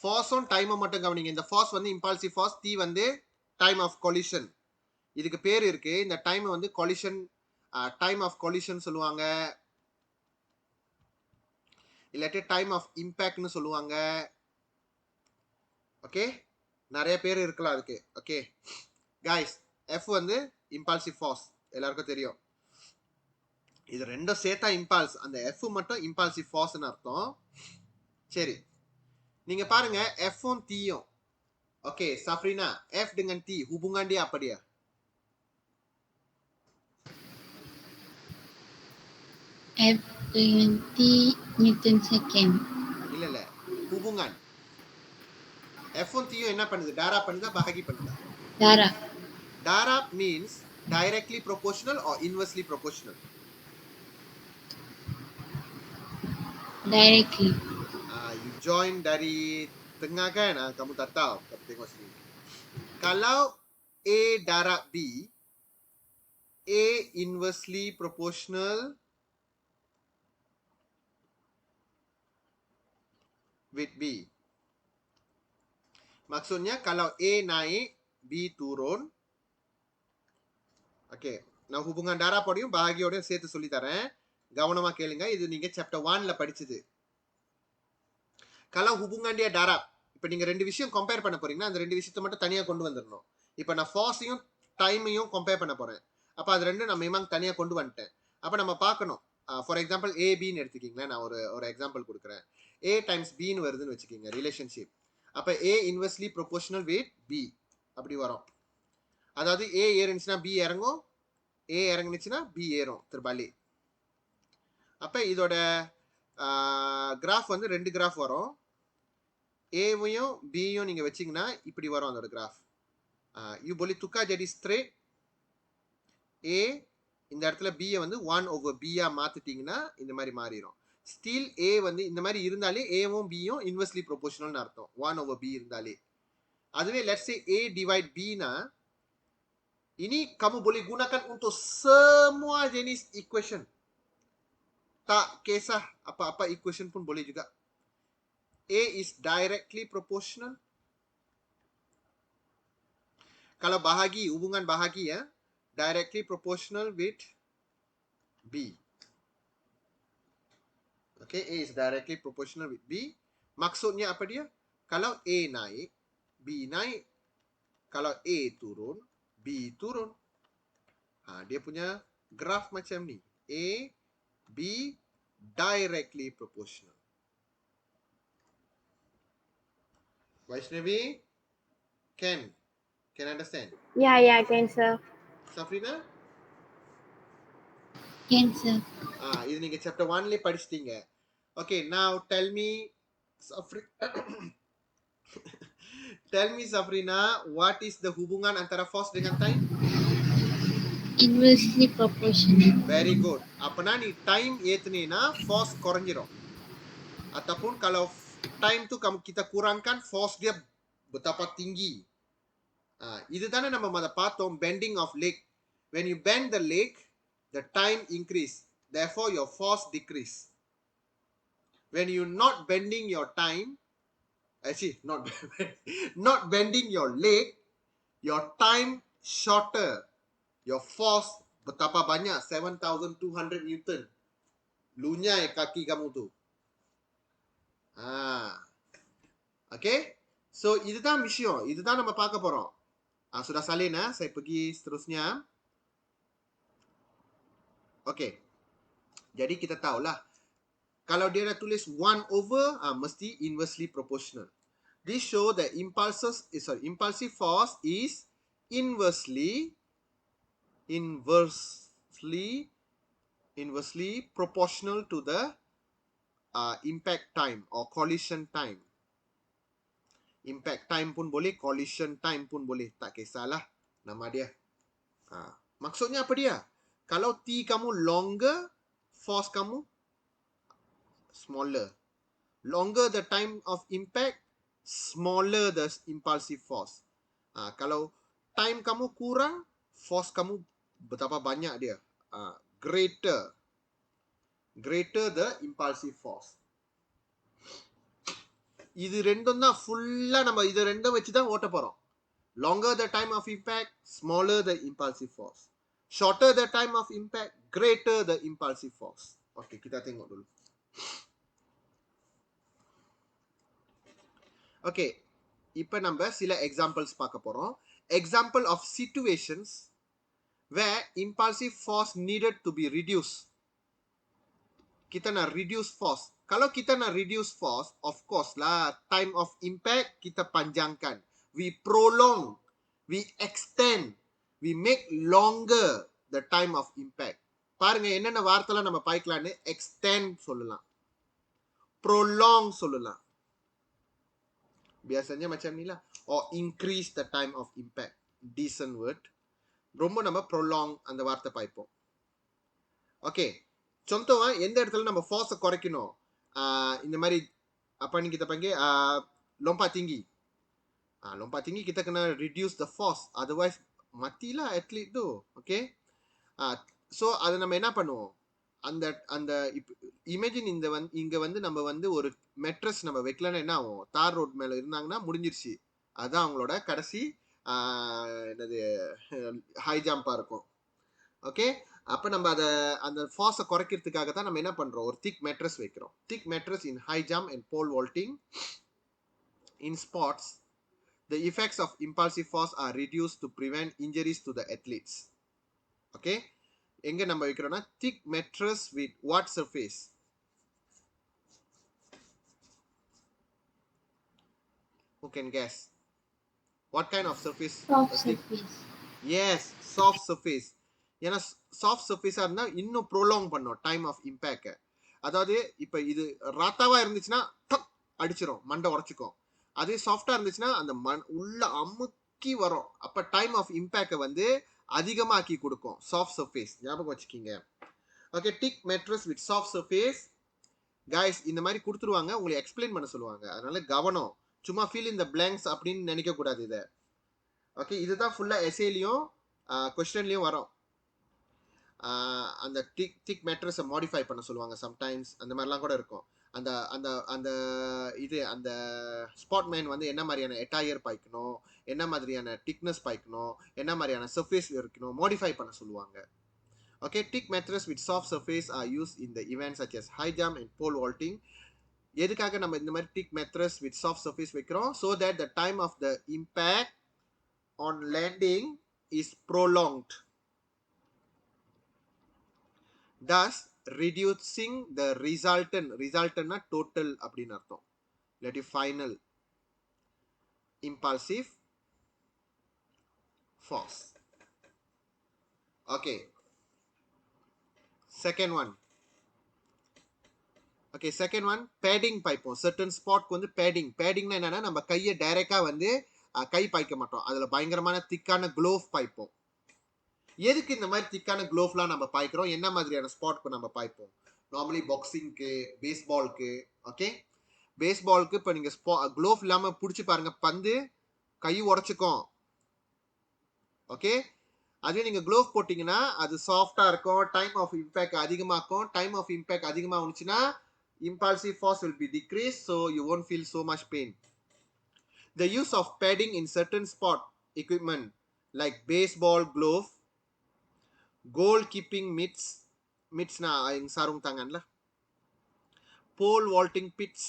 force on time மட்டும் கவனிங்க. இந்த force வந்து impulsive force, T வந்து time of collision. இதுக்கு பேர் இருக்கு. இந்த டைம் வந்து collision time of collision சொல்லுவாங்க, இல்லாட்டி time of impact னு சொல்லுவாங்க. ஓகே, நிறைய பேர் இருக்கலாம் அதுக்கு. ஓகே guys, F வந்து impulsive force எல்லாருக்கும் தெரியும். இது ரெண்டும் சேர்த்தா impulse, அந்த F மட்டும் impulsive force ன்னு அர்த்தம். சரி, நீங்க பாருங்க F உம் T உம். Okay Safrina, F dengan T hubungan dia apa dia? F dengan T Newton second. இல்ல hubungan. F உம் T உம் என்ன பண்ணுது? டாரா பண்ணுதா bahagi பண்ணுதா? Darah. டாரா means directly proportional or inversely proportional? Directly. You join dari tengah kan? Kamu tak tahu. Kamu tengok sini. Kalau A darab B, A inversely proportional with B. Maksudnya kalau A naik, B turun. Okay, நான் hubungan darab படியும் பாகியோடையும் சேர்த்து சொல்லி தரேன். கவனமா கேளுங்க. இது நீங்க chapter 1ல படிச்சது. kalau hubungan dia darab, இப்போ நீங்க ரெண்டு விஷயம் கம்பேர் பண்ண போறீங்கன்னா அந்த ரெண்டு விஷயத்தை மட்டும் தனியா கொண்டு வந்துடணும். இப்போ நான் forceையும் டைமையும் கம்பேர் பண்ண போறேன். அப்ப அது ரெண்டும் நம்ம இமாங் தனியா கொண்டு வந்துட்டேன். அப்ப நம்ம பார்க்கணும். ஃபார் எக்ஸாம்பிள் ஏபின்னு எடுத்துக்கிங்களேன். நான் ஒரு எக்ஸாம்பிள் கொடுக்குறேன். A டைம்ஸ் பின்னு வருதுன்னு வச்சுக்கிங்க ரிலேஷன்ஷிப். அப்ப A inversely proportional with B அப்படி வரும். அதாவது A ஏறுனுச்சுன்னா B இறங்கும், A இறங்குனுச்சுன்னா B ஏறும் திருப்பாலி. அப்ப இதோட கிராஃப் வந்து ரெண்டு கிராஃப் வரும். ஏவையும் பியும் நீங்க வச்சீங்கன்னா இப்படி வரும் அதோட graph. You boleh tukar jadi straight. A இந்த இடத்துல B வந்து 1/B மாத்திட்டீங்கன்னா இந்த மாதிரி மாறிடும். ஸ்டில் A வந்து இந்த மாதிரி இருந்தாலே Aவும் Bயும் இன்வெர்ஸ்லி ப்ரொபோர்ஷனல்னு அர்த்தம். 1/B இருந்தாலே. அதுவே let's say A divide B னா ini kamu boleh gunakan untuk semua jenis equation. Tak kisah apa-apa equation pun boleh juga. A is directly proportional. Kalau bahagi, hubungan bahagi ya, directly proportional with B. Okay, A is directly proportional with B. Maksudnya apa dia? Kalau A naik, B naik. Kalau A turun, B turun. Dia punya graf macam ni. A, B, directly proportional. Vaishnavi, can understand? Yeah, can sir. Safrina? Can sir. இது நீங்க chapter 1ல படிச்சிட்டீங்க. Okay, now tell me Safrina, what is the hubungan antara force dengan time? Inversely proportional. Very good. அப்பனா நீ time ஏத்துனேனா force குறைஞ்சிரும். Ataupun kalau time tu kita kurangkan, force dia betapa tinggi. இதுதானே நம்ம அத பார்த்தோம், bending of leg. When you bend the leg, the time increase. Therefore, your force decrease. When you not bending your time, actually not bending your leg, your time shorter. Your force betapa banyak, 7,200 Newton. Lunyai kaki kamu tu. Okay. So, இதுதான் விஷயம். இதுதான் நம்ம பார்க்க போறோம். Sudah salin saya pergi seterusnya. Okay. Jadi kita tahulah. Kalau dia dah tulis 1/, mesti inversely proportional. This show that impulsive force is inversely proportional to the impact time or collision time. Impact time pun boleh, collision time pun boleh. Tak kisahlah nama dia. Maksudnya apa dia? Kalau T kamu longer, force kamu smaller. Longer the time of impact, smaller the impulsive force. Kalau time kamu kurang, force kamu betapa banyak dia. Greater the impulsive force. இது ரெண்டும் தான் ஃபுல்லா நம்ம இது ரெண்டும் வச்சு தான் ஓட்ட போறோம். Longer the time of impact, smaller the impulsive force. Shorter the time of impact, greater the impulsive force. Okay, kita tengok dulu. Okay, இப்போ நம்ம சில examples பார்க்க போறோம். Example of situations where impulsive force needed to be reduced. Kita nak reduce force. Kalau kita nak reduce force, of course lah, time of impact kita panjangkan. We prolong, we extend, we make longer the time of impact. பாருங்க என்னென்ன வார்த்தைலாம் நம்ம பாய்க்கலான்னு extend சொல்லலாம், prolong சொல்லலாம், biasanya macam ni lah, or increase the time of impact, decent word. ரொம்ப நம்ம prolong அந்த வார்த்தை பாய்ப்போம். Okay, contohnya எந்த இடத்துல நம்ம force குறைக்கணும், இந்த மாதிரி apa ni kita panggil lompat tinggi. Lompat tinggi kita kena reduce the force, otherwise matilah athlete tu. Okay, so அதை நம்ம என்ன பண்ணுவோம், அந்த இமேஜின் இங்க வந்து நம்ம வந்து ஒரு மெட்ரஸ் நம்ம வைக்கலன்னா என்ன ஆகும், தார் ரோட் மேல இருந்தாங்கன்னா முடிஞ்சிருச்சு, அதுதான் அவங்களோட கடைசி என்னது ஹை ஜம்பா இருக்கும். ஓகே, அப்போ நம்ம அதை அந்த ஃபார்ஸை குறைக்கிறதுக்காக தான் நம்ம என்ன பண்ணுறோம், ஒரு திக் மேட்ரஸ் வைக்கிறோம். Thick mattress in high jump and pole vaulting. In sports the effects of impulsive force are reduced to prevent injuries to the athletes. Okay, எங்க நம்ம வைக்கிறோம்னா thick mattress with what surface? Who can guess? What kind of surface? Soft surface. Yes, soft surface. ஏன்னா soft சர்ஃபேஸாக இருந்தால் இன்னும் ப்ரோலாங் பண்ணும் time of impact. அதாவது இப்போ இது ராத்தாவாக இருந்துச்சுன்னா டக் அடிச்சிடும், மண்டை உடச்சிக்கும். அதே சாஃப்டாக இருந்துச்சுன்னா அந்த உள்ள அமுக்கி வரும், அப்போ டைம் ஆஃப் இம்பேக்டை வந்து அதிகமாக்கி கொடுக்கும். சாஃப்ட் சர்ஃபேஸ் ஞாபகம் வச்சுக்கிங்க. Okay, thick mattress with soft surface. Guys இந்த மாதிரி கொடுத்துருவாங்க, உங்களுக்கு எக்ஸ்பிளைன் பண்ண சொல்லுவாங்க, அதனால கவனம். சும்மா ஃபீல் இந்த பிளாங்க்ஸ் அப்படின்னு நினைக்கக்கூடாது இதை. ஓகே, இதுதான் ஃபுல்லாக எஸ்ஏலையும் கொஸ்டின்லையும் வரும். அந்த திக் மேட்ரஸை மாடிஃபை பண்ண சொல்லுவாங்க சம்டைம்ஸ், அந்த மாதிரிலாம் கூட இருக்கும். அந்த அந்த அந்த இது அந்த ஸ்பாட் மேன் வந்து என்ன மாதிரியான எட்டாயர் பாய்க்கணும், என்ன மாதிரியான திக்னஸ் பாய்க்கணும், என்ன மாதிரியான சர்ஃபேஸ் இருக்கணும், மாடிஃபை பண்ண சொல்லுவாங்க. Okay, thick mattress with soft surface are use in the events such as high jump and pole vaulting. எதுக்காக நம்ம இந்த மாதிரி thick mattress with soft surface வைக்கிறோம்? So that the time of the impact on landing is prolonged, thus reducing the resultant total அப்படின்னு அர்த்தம், இல்லாட்டி final impulsive force. Okay, second one. Okay, second one, padding பாய்ப்போம். certain spot வந்து paddingனா என்னன்னா நம்ம கையை டைரக்டா வந்து கை பாய்க்க மாட்டோம், அதுல பயங்கரமான திக்கான க்ளோவ் பாய்ப்போம். எதுக்கு இந்த மாதிரி திக்கான க்ளோவ்லாம் நம்ம பாய்க்கிறோம், என்ன மாதிரியான ஸ்பாட்க்கு நம்ம பாய்ப்போம்? நார்மலி பாக்ஸிங்க்கு, பேஸ்பால்க்கு. ஓகே, பேஸ்பால்க்கு இப்போ நீங்கள் க்ளோவ் இல்லாமல் பிடிச்சி பாருங்க, பந்து கை உடச்சிக்கும். ஓகே, அதே நீங்கள் க்ளோவ் போட்டிங்கன்னா அது சாஃப்டாக இருக்கும், டைம் ஆஃப் இம்பேக்ட் அதிகமாக்கும். டைம் ஆஃப் இம்பேக்ட் அதிகமாக இருந்துச்சுன்னா impulsive force will be decreased, so you won't feel so much pain. The use of padding in certain sport equipment like baseball glove, goalkeeping mitts na yung sarung tangan lah, pole vaulting pits,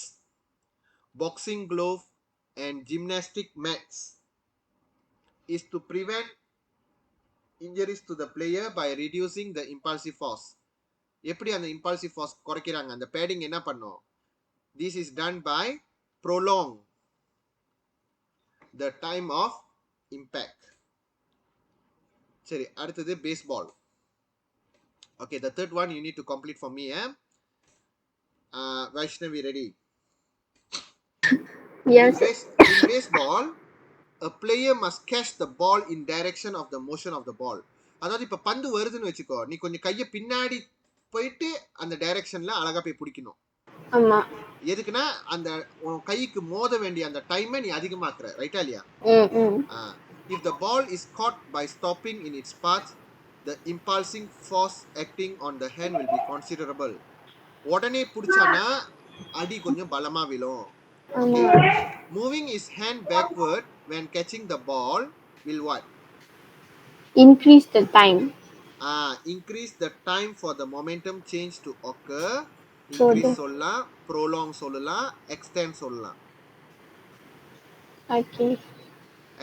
boxing glove and gymnastic mats is to prevent injuries to the player by reducing the impulsive force. எப்படி அந்த impulsive force குறைக்கிறாங்க? அந்த padding என்ன பண்ணும்? This is done by prolong the time of impact. சரி, அடுத்தது baseball. Okay, the third one you need to complete for me. Vaishnavi, ready? Yes. In baseball, a player must catch the ball in direction of the motion of the ball. அதாவது இப்போ பந்து வருதுன்னு வச்சுக்கோ, நீ கொஞ்சம் கையை பின்னாடி போயிட்டு அந்த டைரக்ஷன்ல அழகா போய் பிடிக்கணும். ஆமா. எதுக்குன்னா அந்த கைக்கு மோத வேண்டிய அந்த டைமை நீ அதிகமாக்குற, ரைட்டா இல்லையா? If the ball is caught by stopping in its path, the impulsive force acting on the hand will be considerable. உடனே பிடிச்சானா அடி கொஞ்சம் பலமா விழும். Okay. Moving his hand backward when catching the ball will what? Increase the time. Increase the time for the momentum change to occur. So Increase the சொல்லலாம், prolong சொல்லலாம், extend சொல்லலாம். okay.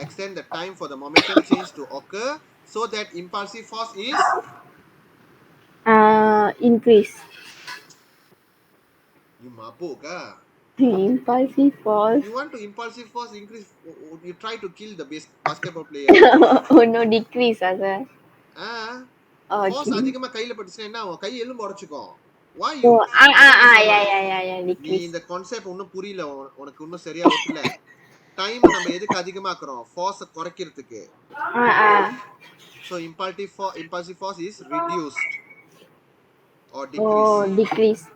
Extend the time for the momentum change to occur so that impulsive force is Increase. you mabuk ah. Impulsive force. You want to impulsive force increase, you try to kill the basketball player. Oh no, decrease sir. Force Okay. அதிகமா கையில பட்டுச்சுன்னா என்ன ஆகும்? கை எலும்பு உடைச்சுக்கும். Why you? Oh, அதான் சொல்றேன். yeah, நீ decrease. இந்த கான்செப்ட் ஒன்னும் புரியல, உனக்கு இன்னும் சரியா ஒட்டல. டைம் நம்ம எதுக்கு அதிகமாக்குறோம்? force குறைக்கிறதுக்கு. So impulsive force is reduced or decreased. Oh, decreased.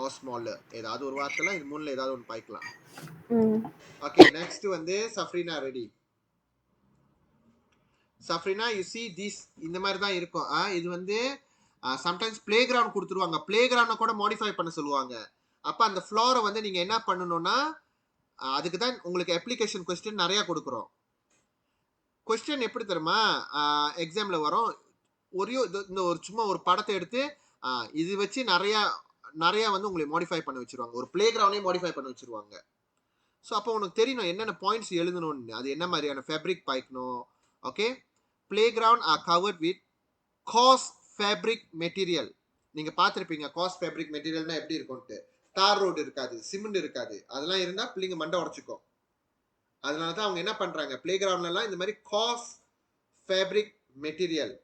Or smaller. ஏதாவது ஒரு வார்த்தைல இது மூணுல ஏதாவது ஒன்னு பாய்க்கலாம். Mm. Okay, next வந்து Safrina ready. Safrina, you see this இந்த மாதிரி தான் இருக்கும். இது வந்து சம்டைம்ஸ் பிளே கிரவுண்ட் கொடுத்துருவாங்க. பிளே கிரவுண்டை கூட மாடிஃபை பண்ண சொல்லுவாங்க. அப்போ அந்த ஃப்ளோரை வந்து நீங்கள் என்ன பண்ணணும்னா, அதுக்கு தான் உங்களுக்கு அப்ளிகேஷன் கொஸ்டின் நிறையா கொடுக்குறோம். கொஸ்டின் எப்படி தருமா, எக்ஸாமில் வரும். இந்த ஒரு சும்மா ஒரு படத்தை எடுத்து இது வச்சு நிறையா வந்து உங்களை மாடிஃபை பண்ண வச்சுருவாங்க. ஒரு பிளே கிரவுண்டே மாடிஃபை பண்ண வச்சுருவாங்க. ஸோ அப்போ உனக்கு தெரியணும் என்னென்ன பாயிண்ட்ஸ் எழுதணும்னு, அது என்ன மாதிரியான ஃபேப்ரிக் பாய்க்கணும். Okay, play ground are covered with gauze fabric material. நீங்கள் பார்த்துருப்பீங்க காஸ் ஃபேப்ரிக் மெட்டீரியல்னா எப்படி இருக்கும்ட்டு. தார் ரோடு இருக்காது, சிமெண்ட் இருக்காது, அதெல்லாம் இருந்தால் பிள்ளைங்க மண்டை உடச்சிக்கும். அதனால தான் அவங்க என்ன பண்ணுறாங்க, பிளே கிரவுண்ட்லலாம் இந்த மாதிரி காஸ் ஃபேப்ரிக் மெட்டீரியல்,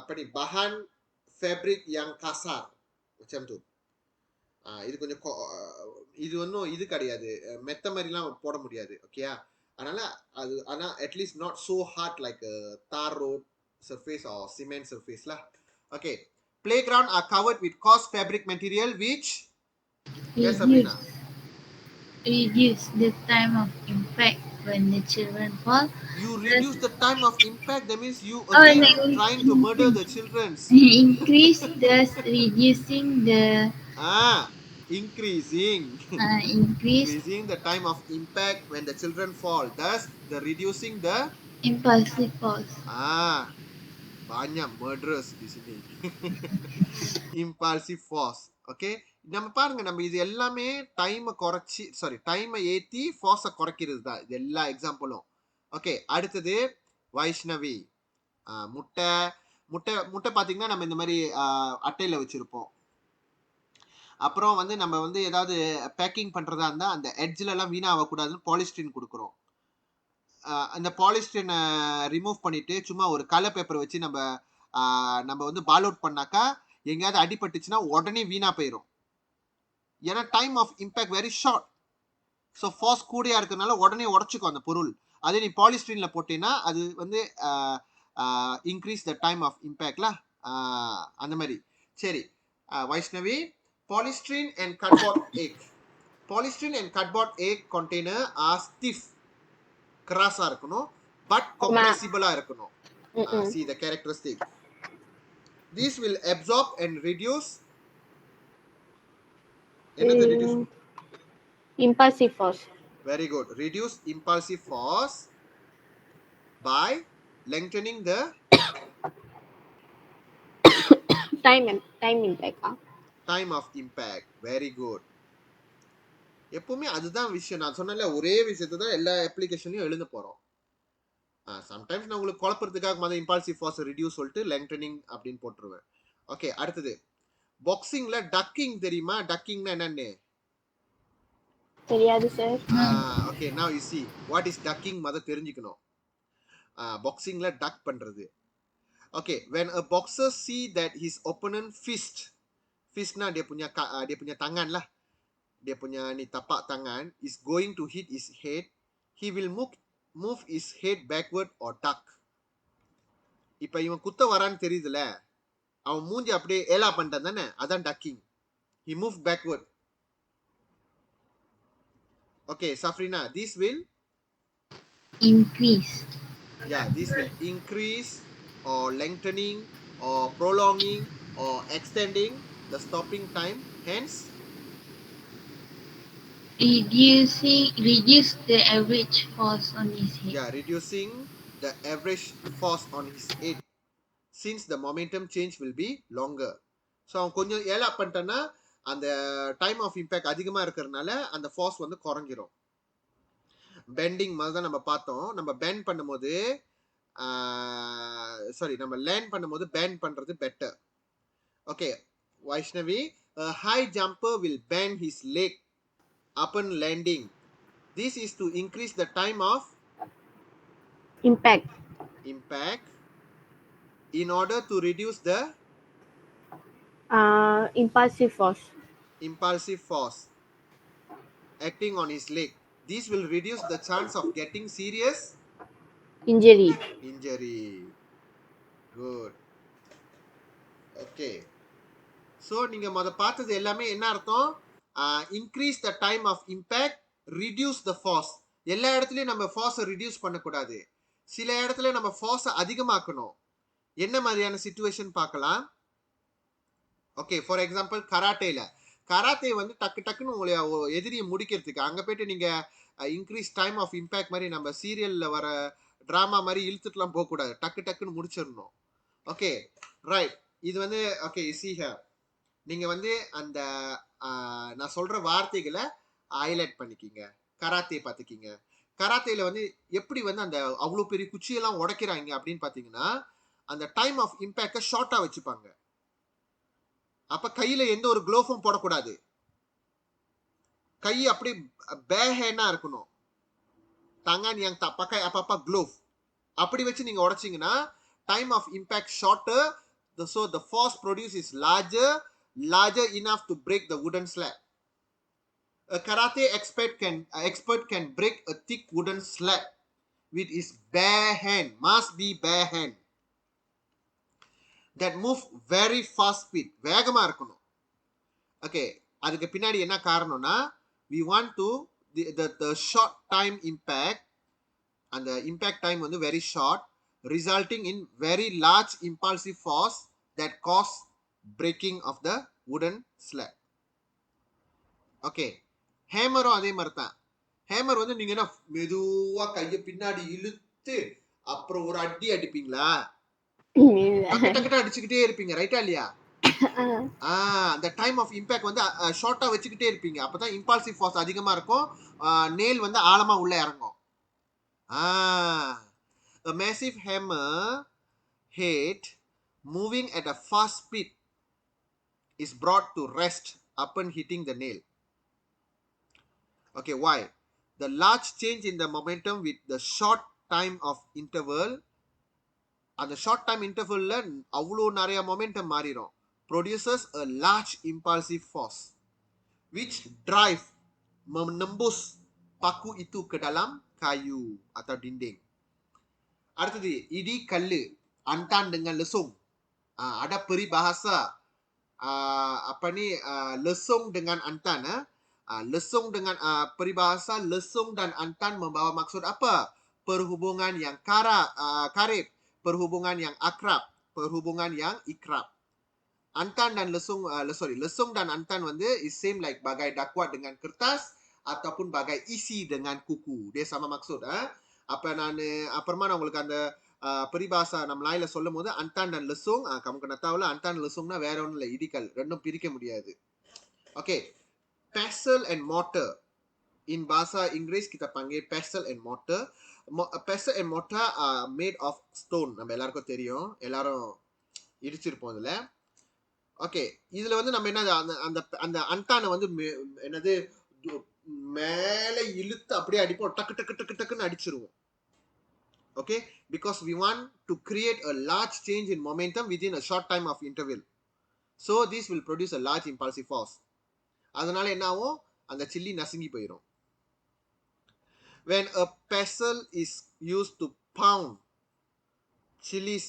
அப்படி Bagan fabric yang kasar macam tu. இது கொஞ்சம் இது ஒன்றும் இது கிடையாது, மெத்த மாதிரிலாம் போட முடியாது. ஓகேயா, அதனால அது ஆனால் at least not so hard like tar road surface or cement surface lah. Okay, playground are covered with coarse fabric material which yes Sabrina, Reduce the time of impact when the children fall. you reduce the time of impact, that means you Oh, again no, trying to murder the children. increase, thus reducing the Increasing increase increasing the time of impact when the children fall, thus the reducing the impulsive force. banyak murderers di sini. Impulsive force. Okay, நம்ம பாருங்க, நம்ம இது எல்லாமே டைமை குறைச்சி டைமை ஏற்றி ஃபோர்ஸை குறைக்கிறது தான் இது எல்லா எக்ஸாம்பிளும். ஓகே, அடுத்தது வைஷ்ணவி. முட்டை முட்டை முட்டை பார்த்தீங்கன்னா நம்ம இந்த மாதிரி அட்டையில் வச்சுருப்போம். அப்புறம் வந்து நம்ம வந்து ஏதாவது பேக்கிங் பண்ணுறதா இருந்தால் அந்த எட்ஜிலலாம் வீணாகக்கூடாதுன்னு பாலிஸ்டின் கொடுக்குறோம். அந்த பாலிஸ்டினை ரிமூவ் பண்ணிவிட்டு சும்மா ஒரு கலர் பேப்பர் வச்சு நம்ம வந்து பால் அவுட் பண்ணாக்கா எங்கேயாவது அடிபட்டுச்சுன்னா உடனே வீணாக போயிடும். ஏன்னா time of impact very short. So force கூடியா இருக்கிறதுனால உடனே உடச்சிக்கும் அந்த பொருள். அதே நீ பாலிஸ்டினில் போட்டீங்கன்னா அது வந்து இன்க்ரீஸ் த டைம் ஆஃப் இம்பேக்ட்ல அந்த மாதிரி. சரி Vaishnavi, polystyrene and cardboard egg. Polystyrene and cardboard egg container are stiff, கிராஸாக இருக்கணும், பட் compressible இருக்கணும். See the characteristic. This will absorb and reduce. என்னது reduce? Impulsive force. Very good. Reduce impulsive force by lengthening the Time impact. time of impact. Very good. எப்பவுமே அதுதான் விஷயம். நான் சொன்னல ஒரே விஷயத்தை தான் எல்லா அப்ளிகேஷன்லையும் எழுத போகிறோம். சம்டைம்ஸ் நான் உங்களுக்கு குழப்பறதுக்காக மாதிரி இம்பல்சிவ் ஃபார்ஸ் ரிடியூஸ் சொல்லிட்டு லெங்தனிங் அப்படின்னு போட்டுருவேன். ஓகே, அடுத்தது பாக்ஸிங்ல டக்கிங் தெரியுமா? டக்கிங்னா என்னன்னு தெரியாது sir. Okay, now you see what is ducking மத தெரிஞ்சுக்கணும். பாக்ஸிங்ல டக் பண்றது. Okay, when a boxer see that his opponent fistனா dia punya tangan lah, dia punya ni tapak tangan is going to hit his head, he will move his head backward or duck. இப்போ இவன் குத்த வரான்னு தெரியுதுல, அவன் மூஞ்சி அப்படியே ஏலா பண்ணிட்டான் தானே, அதான் tucking. he moved backward. Okay, Safrina, this will Increase Yeah, this will increase or lengthening or prolonging or extending the stopping time. Hence, Reduce the average force on his head. yeah, reducing the average force on his head since the momentum change will be longer. So அவன் கொஞ்சம் ஏலா பண்ணிட்டேன்னா அந்த time of impact அதிகமாக இருக்கிறதுனால அந்த Phars வந்து குறைஞ்சிரும். Bending மாதிரி தான் நம்ம பார்த்தோம். நம்ம பெண்ட் பண்ணும்போது சாரி நம்ம லேண்ட் பண்ணும்போது பெண்ட் பண்ணுறது better. Okay Vaishnavi, a high jumper will bend his leg upon landing. This is to increase the time of Impact. In order to reduce the Impulsive force. impulsive force acting on his leg. This will reduce the chance of getting serious Injury. Good. Okay. So நீங்கள் பார்த்தது எல்லாமே என்ன அர்த்தம்? Increase the time of impact, reduce the force. எல்லா இடத்துலையும் நம்ம ஃபார்ஸை reduce பண்ணக்கூடாது. சில இடத்துல நம்ம ஃபார்ஸை அதிகமாக்கணும். என்ன மாதிரியான சிச்சுவேஷன் பார்க்கலாம். ஓகே, ஃபார் எக்ஸாம்பிள் கராத்தே வந்து டக்குன்னு உங்களை எதிரியை முடிக்கிறதுக்கு அங்கே போயிட்டு நீங்கள் இன்க்ரீஸ் டைம் ஆஃப் இம்பேக்ட் மாதிரி நம்ம சீரியலில் வர ட்ராமா மாதிரி இழுத்துட்டுலாம் போகக்கூடாது. டக்குன்னு முடிச்சிடணும். Okay right. இது வந்து ஓகே ஹியர் நீங்கள் வந்து அந்த நான் சொல்கிற வார்த்தைகளை ஹைலைட் பண்ணிக்கிங்க. கராத்தே பார்த்துக்கிங்க. கராத்தேல வந்து எப்படி வந்து அந்த அவ்வளோ பெரிய குச்சியெல்லாம் உடைக்கிறாங்க அப்படின்னு பார்த்தீங்கன்னா அந்த டைம் ஆஃப் இம்பேக்டை ஷார்ட்டாக வச்சுப்பாங்க. அப்போ கையில் எந்த ஒரு க்ளோஃபும் போடக்கூடாது. கை அப்படி பேஹேனா இருக்கணும். tangan yang tak pakai apa-apa glove. அப்படி வச்சு நீங்கள் உடைச்சிங்கன்னா time of impact shorter. So the force produced is larger enough to break the wooden slab. A karate expert can break a thick wooden slab with his bare hand. Must be bare hand. That move very fast speed. வேகமா இருக்கணும். Okay, அதுக்கு பின்னாடி என்ன காரணம்னா we want to the short time impact, and the impact time வந்து very short, resulting in very large impulsive force that cause breaking of the wooden slab. Okay, ஹேமரும் அதே மாதிரி தான். ஹேமர் வந்து நீங்க என்ன மெதுவா கையை பின்னாடி இழுத்து அப்புறம் ஒரு அடி அடிப்பீங்களா? டக்கு அடிச்சுக்கிட்டே இருப்பீங்க, ரைட்டா இல்லையா? அந்த டைம் ஆஃப் இம்பேக்ட் வந்து ஷார்ட்டா வச்சுக்கிட்டே இருப்பீங்க. அப்பதான் இம்பல்சிவ் ஃபோர்ஸ் அதிகமா இருக்கும். நேல் வந்து ஆழமா உள்ள இறங்கும். A massive hammer head moving at a fast speed is brought to rest upon hitting the nail. Okay, why? The large change in the momentum with the short time of interval. அந்த short time இன்டர்வல்ல அவ்வளோ நிறைய momentum மாறிடும். Produces a large impulsive force which drive menembus paku itu ke dalam kayu atau dinding. அடுத்தது இடி கல்லு antan dengan lesung. Ada peribahasa apa ni lesung dengan antan. Lesung dengan peribahasa lesung dan antan membawa maksud apa? Perhubungan yang karib, perhubungan yang akrab, perhubungan yang ikrab. Antan dan lesung dan antan வந்து is same like bagai dakwat dengan kertas ataupun bagai isi dengan kuku. Dia sama maksud. அப்போ அப்புறமா நான் உங்களுக்கு அந்த பரிபாசா நம்ம லாயில சொல்லும் போது அன்டான் அண்ட் லெசோங் kamu kena tahu lah antan lesungனா வேற ஒன்றும் இல்லை, இடிக்கல். ரெண்டும் பிரிக்க முடியாது. Okay, pestle and mortar. In bahasa Inggeris kita panggil pestle and mortar. Pestle and mortar are made of stone. நம்ம எல்லாருக்கும் தெரியும், எல்லாரும் இடிச்சிருப்போம் இதில். ஓகே, இதில் வந்து நம்ம என்ன அந்த அந்த அன்டானை வந்து என்னது மேலே இழுத்து அப்படியே அடிப்போம், டக்குன்னு அடிச்சிருவோம். Okay, because we want to create a large change in momentum within a short time of interval. So this will produce a large impulsive force. அதனால என்ன ஆகும்? அந்த சில்லி நசுங்கி போயிடும். When a pestle is used to pound chilies,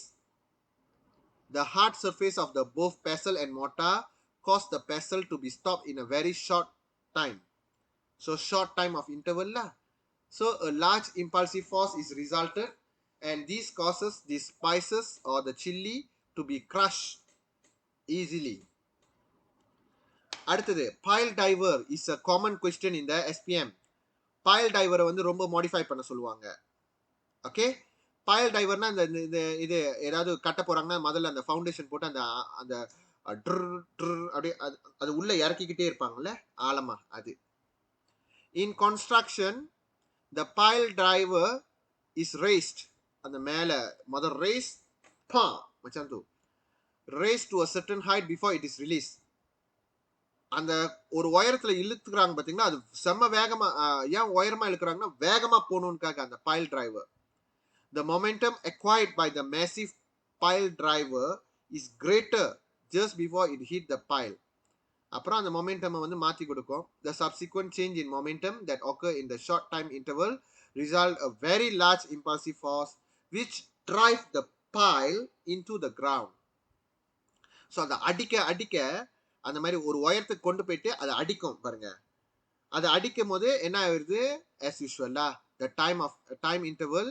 the hard surface of the both pestle and mortar cause the pestle to be stopped in a very short time. So short time of interval lah. So a large impulsive force is resulted and this causes the spices or the chili to be crushed easily. அடுத்தது pile diver is a common question in the SPM. pile diver வந்து ரொம்ப modify பண்ண சொல்லுவாங்க. Okay, pile diverனா இந்த இது ஏதாவது கட்ட போறாங்கன்னா முதல்ல அந்த ஃபவுண்டேஷன் போட்டு அந்த அந்த அப்படியே அது உள்ள இறக்கிக்கிட்டே இருப்பாங்கல்ல ஆழமா, அது. In construction, the pile driver is raised. அந்த மேல முதல் raise மச்சான் தூ raised to a certain height before it is released. அந்த ஒரு உயரத்துல இழுத்துக்கிறாங்க பாத்தீங்கன்னா, அது செம்ம வேகமா, ஏன் உயரமா இழுக்கிறாங்கன்னா வேகமா போகணும்னுக்காக அந்த pile driver. The momentum acquired by the massive pile driver is greater just before it hit the pile. அப்புறம் அந்த மொமெண்டம் வந்து மாற்றி கொடுக்கும். The subsequent change in momentum that occur in the short time interval result a very large impulsive force which drive the pile into the ground. So அதை அடிக்க அடிக்க அந்த மாதிரி ஒரு உயரத்துக்கு கொண்டு போயிட்டு அதை அடிக்கும் பாருங்க. அதை அடிக்கும் போது என்ன ஆகுது, as usual the time interval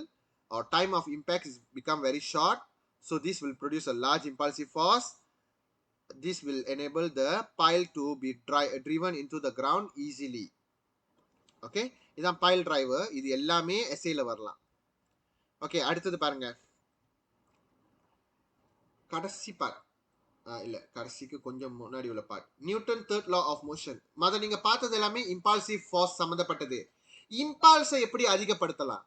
or time of impact is become very short. So this will produce a large impulsive force. This will enable the pile to be driven into the ground easily. Okay, இதான் pile driver. இது எல்லாமே எஸ்ஏல வரலாம். Okay, அடுத்தது பாருங்க, கடைசி part இல்ல கடைசிக்கு கொஞ்சம் முன்னாடி உள்ள part, Newton third law of motion. நீங்க பார்த்தது எல்லாமே இம்பல்சிவ் ஃபோர்ஸ் சம்பந்தப்பட்டது. இம்பல்ஸை எப்படி அதிகப்படுத்தலாம்,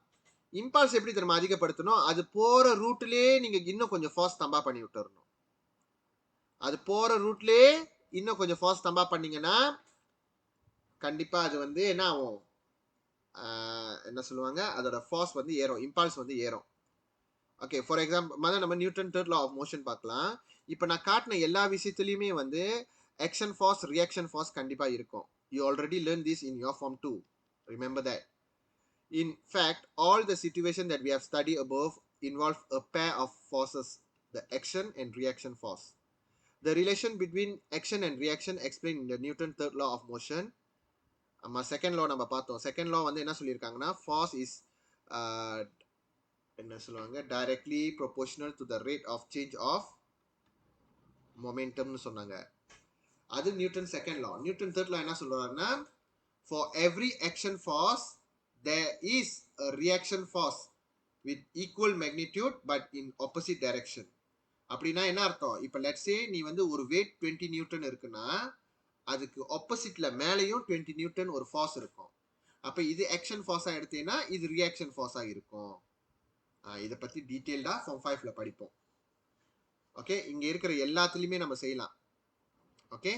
இம்பல்ஸ் எப்படி தெரியுமா அதிகப்படுத்தணும், அது போற ரூட்லயே நீங்க இன்னும் கொஞ்சம் ஃபோர்ஸ் தம்பா பண்ணி விட்டுறணும். அது போற ரூட்லயே இன்னும் கொஞ்சம் ஃபோர்ஸ் தம்பா பண்ணீங்கன்னா கண்டிப்பா அது வந்து என்ன ஆகும், என்ன சொல்லுவாங்க, அதோட ஃபோர்ஸ் வந்து ஏறும், இம்பல்ஸ் வந்து ஏறும். ஓகே, ஃபார் எக்ஸாம்பிள் நம்ம Newton third law of motion பார்க்கலாம். இப்போ நான் காட்டின எல்லா விஷயத்துலையுமே வந்து ஆக்ஷன் ஃபோர்ஸ் ரியாக்ஷன் ஃபோர்ஸ் கண்டிப்பா இருக்கும். You already learn this in your form 2. Remember that. In fact, all the situations that we have studied above involve a pair of forces, the action and reaction force. The relation between action and reaction explained in the Newton third law of motion. Second law நம்ம பார்த்தோம். Second law வந்து என்ன சொல்லியிருக்காங்கன்னா, force is என்ன சொல்லுவாங்க, directly proportional to the rate of change of momentum சொன்னாங்க. அது Newton second law. Newton third law என்ன சொல்றாருன்னா, for every action force there is a reaction force with equal magnitude but in opposite direction. அப்படின்னா என்ன அர்த்தம், இப்போ let's say நீ வந்து ஒரு weight 20 நியூட்டன் இருக்குன்னா அதுக்கு ஆப்போசிட்ல மேலேயும் 20 நியூட்டன் ஒரு ஃபோர்ஸ் இருக்கும். அப்ப இது ஆக்ஷன் ஃபோர்ஸா எடுத்தீங்கன்னா இது ரியாக்ஷன் ஃபோர்ஸா இருக்கும். இதை பத்தி டீடைல்டா ஃபார்ம் 5ல படிப்போம். ஓகே, இங்க இருக்கிற எல்லாத்துலயுமே நம்ம செய்யலாம். ஓகே,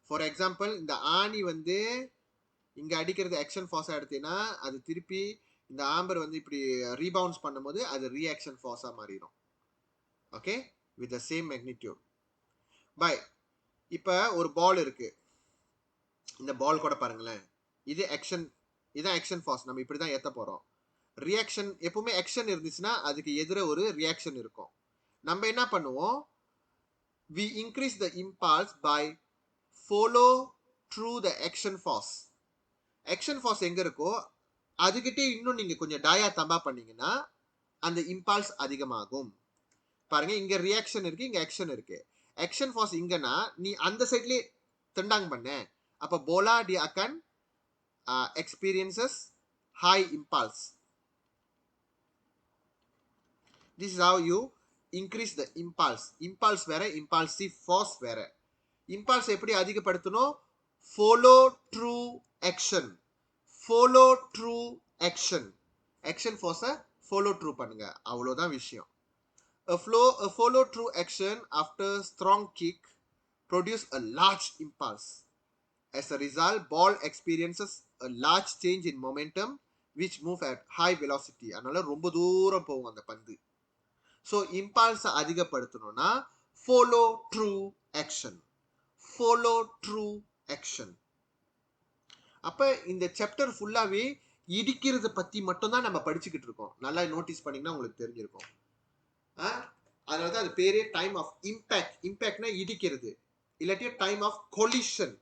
ஃபார் எக்ஸாம்பிள் இந்த ஆணி வந்து இங்க அடிக்கிறது ஆக்ஷன் ஃபோர்ஸா எடுத்தீங்கன்னா அது திருப்பி இந்த ஆம்பர் வந்து இப்படி ரீபவுன்ஸ் பண்ணும்போது அது ரியாக்ஷன் ஃபோர்ஸா மாறிடும். Okay, with the same magnitude. பை இப்ப ஒரு பால் இருக்கு, இந்த பால் கூட பாருங்களேன், இது ஆக்ஷன், இதான் ஆக்ஷன் ஃபோர்ஸ், நம்ம இப்படிதான் ஏத்த போறோம். ரியாக்ஷன் எப்பவுமே ஆக்ஷன் இருந்துச்சுன்னா அதுக்கு எதிர ஒரு ரியாக்ஷன் இருக்கும். நம்ம என்ன பண்ணுவோம், we increase the impulse by follow through the action force. Action force எங்க இருக்கோ அதுகிட்டே இன்னும் நீங்க கொஞ்சம் டாயா தம்பா பண்ணீங்கன்னா அந்த இம்பல்ஸ் அதிகமாகும். பாருங்க, இங்க ரியாக்ஷன் இருக்கு, இங்க ஆக்ஷன் இருக்கு. ஆக்ஷன் ஃபோர்ஸ் இங்கன்னா நீ அந்த சைட்லயே தண்டாங் பண்ண, அப்ப bola dia akan experiences high impulse. This is how you increase the impulse. Impulse வேற, impulsive force வேற. impulse எப்படி அதிகப்படுத்தணும், follow through action. follow through action. action force follow through பண்ணுங்க, அவ்வளவுதான் விஷயம். a follow through action after strong kick produce a large impulse. As a result, ball experiences a large change in momentum which move at high velocity. அதனால ரொம்ப தூரம் போகும் அந்த பந்து. So impulse அதிகப்படுத்தணும்னா follow through action. follow through action. அப்ப இந்த chapter ஃபுல்லாவே இடிக்கிறது பத்தி மட்டும் தான் நம்ம படிச்சுக்கிட்டு இருக்கோம். நல்லா நோட்டீஸ் பண்ணீங்கன்னா உங்களுக்கு தெரிஞ்சிருக்கும். அதனாலதான் அது பேரே டைம் ஆஃப் இம்பாக்ட். இம்பாக்ட்னா இடிக்கிறது, இல்லாட்டி டைம் ஆஃப் கொலிஷன்.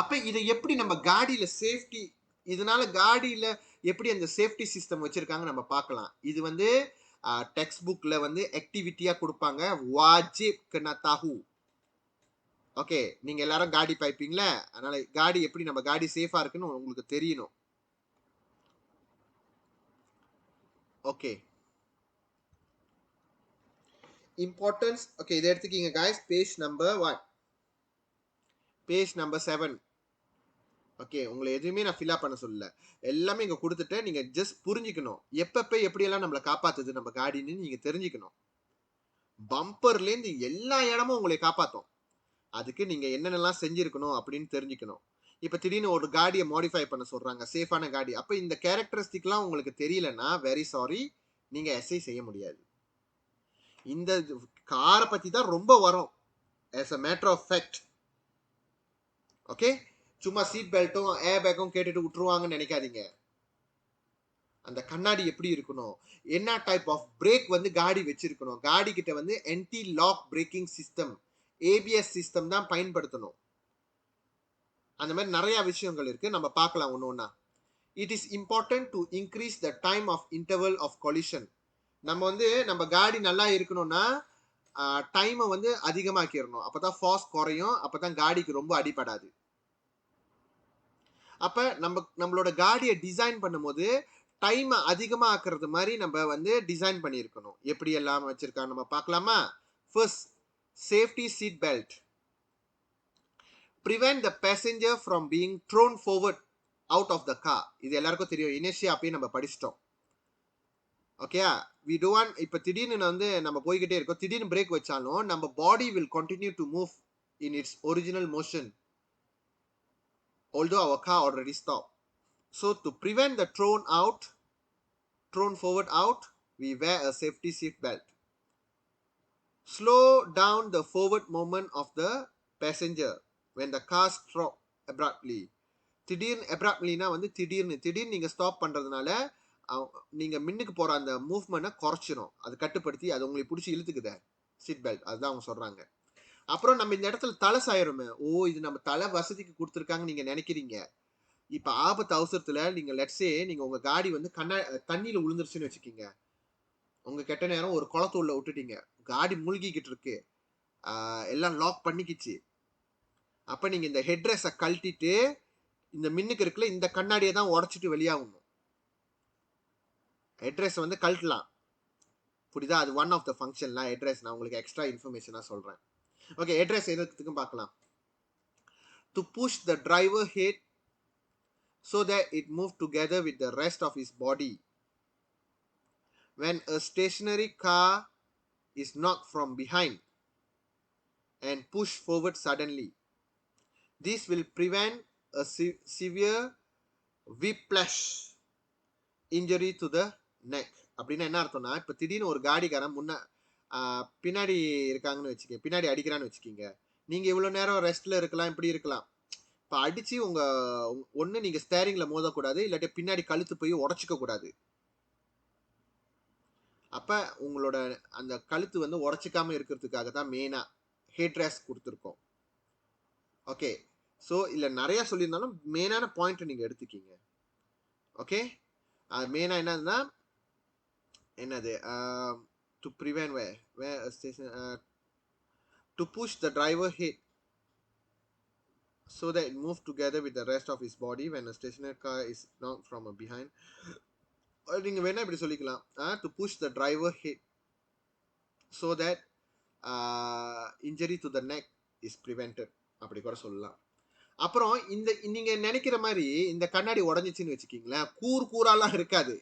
அப்ப இதை எப்படி நம்ம காடியில சேஃப்டி, இதனால காடியில எப்படி அந்த சேஃப்டி சிஸ்டம் வச்சிருக்காங்க நம்ம பார்க்கலாம். இது வந்து டெக்ஸ்ட் புக்ல வந்து ஆக்டிவிட்டியா கொடுப்பாங்க. வாஜிப் கனா தாஹு. ஓகே, நீங்க எல்லாரும் காடி பாய்ப்பீங்களா, அதனால காடி எப்படி நம்ம காடி சேஃபா இருக்குன்னு உங்களுக்கு தெரியணும். Okay, importance. ஓகே, இதை எடுத்துக்கிங்க guys. Page number what? Page number 7. Okay, உங்களை எதுவுமே நான் ஃபில் அப் பண்ண சொல்லல, எல்லாமே இங்க கொடுத்துட்டு நீங்க ஜஸ்ட் புரிஞ்சுக்கணும் எப்பப்ப எப்படியெல்லாம் நம்மளை காப்பாத்துது நம்ம காடின்னு நீங்க தெரிஞ்சுக்கணும். பம்பர்லேருந்து எல்லா இடமும் உங்களை காப்பாற்றும். அதுக்கு நீங்க என்னென்னலாம் செஞ்சிருக்கணும் அப்படின்னு தெரிஞ்சுக்கணும். இப்போ திடீர்னு ஒரு காடியை மாடிஃபை பண்ண சொல்றாங்க, சேஃபான காடி. அப்போ இந்த கேரக்டரிஸ்டிக்லாம் உங்களுக்கு தெரியலன்னா வெரி சாரி, நீங்க எஸ்ஐ செய்ய முடியாது. இந்த காரை பத்தி தான் ரொம்ப வரும் as a matter of fact. Okay, சும்மா சீட் பெல்ட்டும் ஏர் பேக்கும் கேட்டுட்டு விட்டுருவாங்கன்னு நினைக்காதீங்க. அந்த கண்ணாடி எப்படி இருக்கணும், என்ன டைப் ஆஃப் பிரேக் வந்து காடி வச்சிருக்கணும், காடி கிட்ட வந்து anti lock braking system ABS system தான் பயன்படுத்தணும். அந்த மாதிரி நிறைய விஷயங்கள் இருக்கு, நம்ம பார்க்கலாம் ஒன்று ஒன்றா. It is important to increase the time of interval of collision. நம்ம வந்து நம்ம காடி நல்லா இருக்கணும்னா டைமை வந்து அதிகமாக்கிடணும். அப்பதான் ஃபாஸ்ட் குறையும், அப்பதான் காடிக்கு ரொம்ப அடிபடாது. அப்ப நம்மளோட காடியை டிசைன் பண்ணும்போது டைம் அதிகமா ஆக்குறது மாதிரி நம்ம வந்து டிசைன் பண்ணியிருக்கணும். எப்படி எல்லாம் வச்சிருக்காங்க நம்ம பார்க்கலாமா. First, safety seat belt. prevent the passenger from being thrown forward out of the car. இது எல்லாருக்கும் தெரியும், இனிஷியா அப்பயே நம்ம படிச்சிட்டோம். ஓகே, we don't want, இப்போ திடீர்னு வந்து நம்ம போய்கிட்டே இருக்கோம், திடீர்னு பிரேக் வச்சாலும் நம்ம பாடி will continue to move in its original motion although our car already stopped. So to prevent the thrown forward out, we wear a safety seat belt. Slow down the forward movement of the passenger when the car stop abruptly. திடீர்னு abruptlyனா வந்து திடீர்னு நீங்க stop பண்றதுனால நீங்க மின்னுக்கு போற அந்த மூவ்மெண்ட்டை குறைச்சிரும். அது கட்டுப்படுத்தி அது உங்களை பிடிச்சி இழுத்துக்குத சீட் பெல்ட், அதுதான் அவங்க சொல்றாங்க. அப்புறம் நம்ம இந்த இடத்துல தலை சாயிருமே, இது நம்ம தலை வசதிக்கு கொடுத்துருக்காங்க நீங்க நினைக்கிறீங்க. இப்ப ஆபத்து அவசரத்துல நீங்க லெட்ஸே நீங்க உங்க காடி வந்து தண்ணியில விழுந்துருச்சுன்னு வச்சுக்கீங்க, உங்க கெட்ட நேரம் ஒரு குளத்து உள்ள விட்டுட்டீங்க, காடி மூழ்கிக்கிட்டு இருக்கு, எல்லாம் லாக் பண்ணிக்கிச்சு. அப்ப நீங்க இந்த ஹெட்ரெஸை கழட்டிட்டு இந்த மின்னுக்கு இருக்குல்ல இந்த கண்ணாடியை தான் உடச்சிட்டு வெளியாகணும். ஹெட்ரெஸ் வந்து கழட்டலாம், புரியுதா? அது ஒன் ஆஃப் த ஃபங்க்ஷன்லாம் ஹெட்ரெஸ். நான் உங்களுக்கு எக்ஸ்ட்ரா இன்ஃபர்மேஷனா சொல்றேன். ஓகே, ஹெட்ரெஸ் எதுக்கும் பார்க்கலாம். To push the driver head so that it move together with the rest of his body when a stationary car is knocked from behind and pushed forward suddenly. This will prevent a severe whiplash injury to the neck. அப்படின்னா என்ன அர்த்தம்னா, இப்போ திடீர்னு ஒரு காடிக்காரன் பின்னாடி இருக்காங்கன்னு வச்சுக்கோங்க, பின்னாடி அடிக்கிறான்னு வச்சுக்கோங்க, நீங்க இவ்வளவு நேரம் ரெஸ்ட்ல இருக்கலாம், இப்படி இருக்கலாம். இப்போ அடிச்சு உங்க ஒன்று நீங்க ஸ்டேரிங்ல மோதக்கூடாது, இல்லாட்டி பின்னாடி கழுத்து போய் உடச்சிக்க கூடாது. அப்ப உங்களோட அந்த கழுத்து வந்து உடச்சிக்காம இருக்கிறதுக்காக தான் மெயினா ஹெட் ரெஸ்ட் கொடுத்துருக்கோம். ஓகே, ஸோ இல்லை நிறைய சொல்லியிருந்தாலும் மெயினான பாயிண்ட் நீங்க எடுத்துக்கிங்க. ஓகே, மெயினா என்னதுன்னா என்னது, to prevent to push the driver head so that it moves together with the rest of his body when a stationary car is knocked from behind. நீங்க வேணா இப்படி சொல்லிக்கலாம், to push the driver head so that injury to the neck is prevented, அப்படி கூட சொல்லலாம். அப்புறம் இந்த நீங்க நினைக்கிற மாதிரி இந்த கண்ணாடி உடஞ்சிச்சுன்னு வச்சுக்கீங்களேன், கூறாலாம் இருக்காது.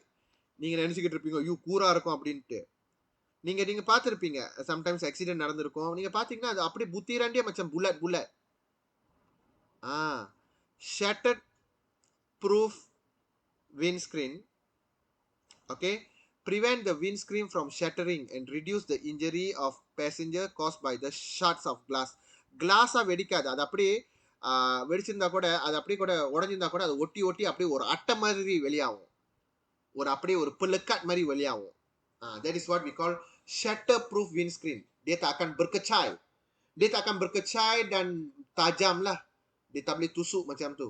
நீங்க நினைச்சுக்கிட்டு இருப்பீங்க ஐயோ கூரா இருக்கும் அப்படின்ட்டு. நீங்க பார்த்துருப்பீங்க, சம்டைம்ஸ் ஆக்சிடென்ட் நடந்திருக்கும், நீங்க பாத்தீங்கன்னா அது அப்படியே புத்திராண்டியே மச்சம் bullet. Shattered proof windscreen. Okay, prevent the windscreen from shattering and reduce the injury of passenger caused by the shards of glass. கிளாஸா வெடிக்காது, அது அப்படியே வெடிச்சிருந்தா கூட அது அப்படியே கூட உடஞ்சிருந்தா கூட அது ஒட்டி அப்படியே ஒரு அட்டை மாதிரி வெளியாகும், அப்படியே ஒரு pelekat மாதிரி வெளியாகும். That is what we call shatter proof windscreen. Dia tak akan berkecai dan tajam lah. Dia tak boleh tusuk macam tu.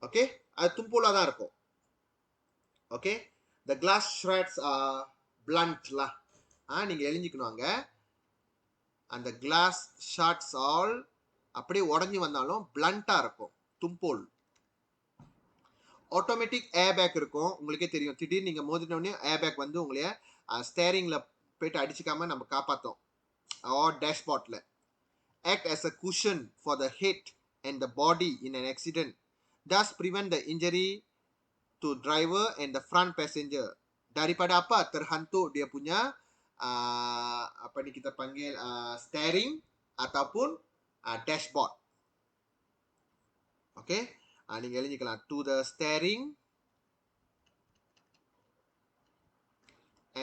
Okay, அது தும்போலா தான் இருக்கும். Okay, the glass shreds are blunt lah. நீங்க எழுஞ்சிக்கணும் அங்க. அந்த glass shards all அப்படியே உடைஞ்சு வந்தாலும் blunt-ஆ இருக்கும், தும்போல். ஆட்டோமேட்டிக் ஏர் பேக் இருக்கும், உங்களுக்கே தெரியும். திடீர்னு நீங்க மோதினோடனே ஏர் பேக் வந்து உங்களைய ஸ்டேரிங்ல போயிட்டு அடிச்சுக்காம நம்ம காப்பாத்தோம். டேஷ்போர்ட்ல act as a cushion for the head and the body in an accident, thus prevent the injury to driver and the front passenger. Daripada apa? Terhantuk dia punya apa ni kita panggil steering ataupun dashboard. Okay, நீங்க எழுதிக்கலாம் to the steering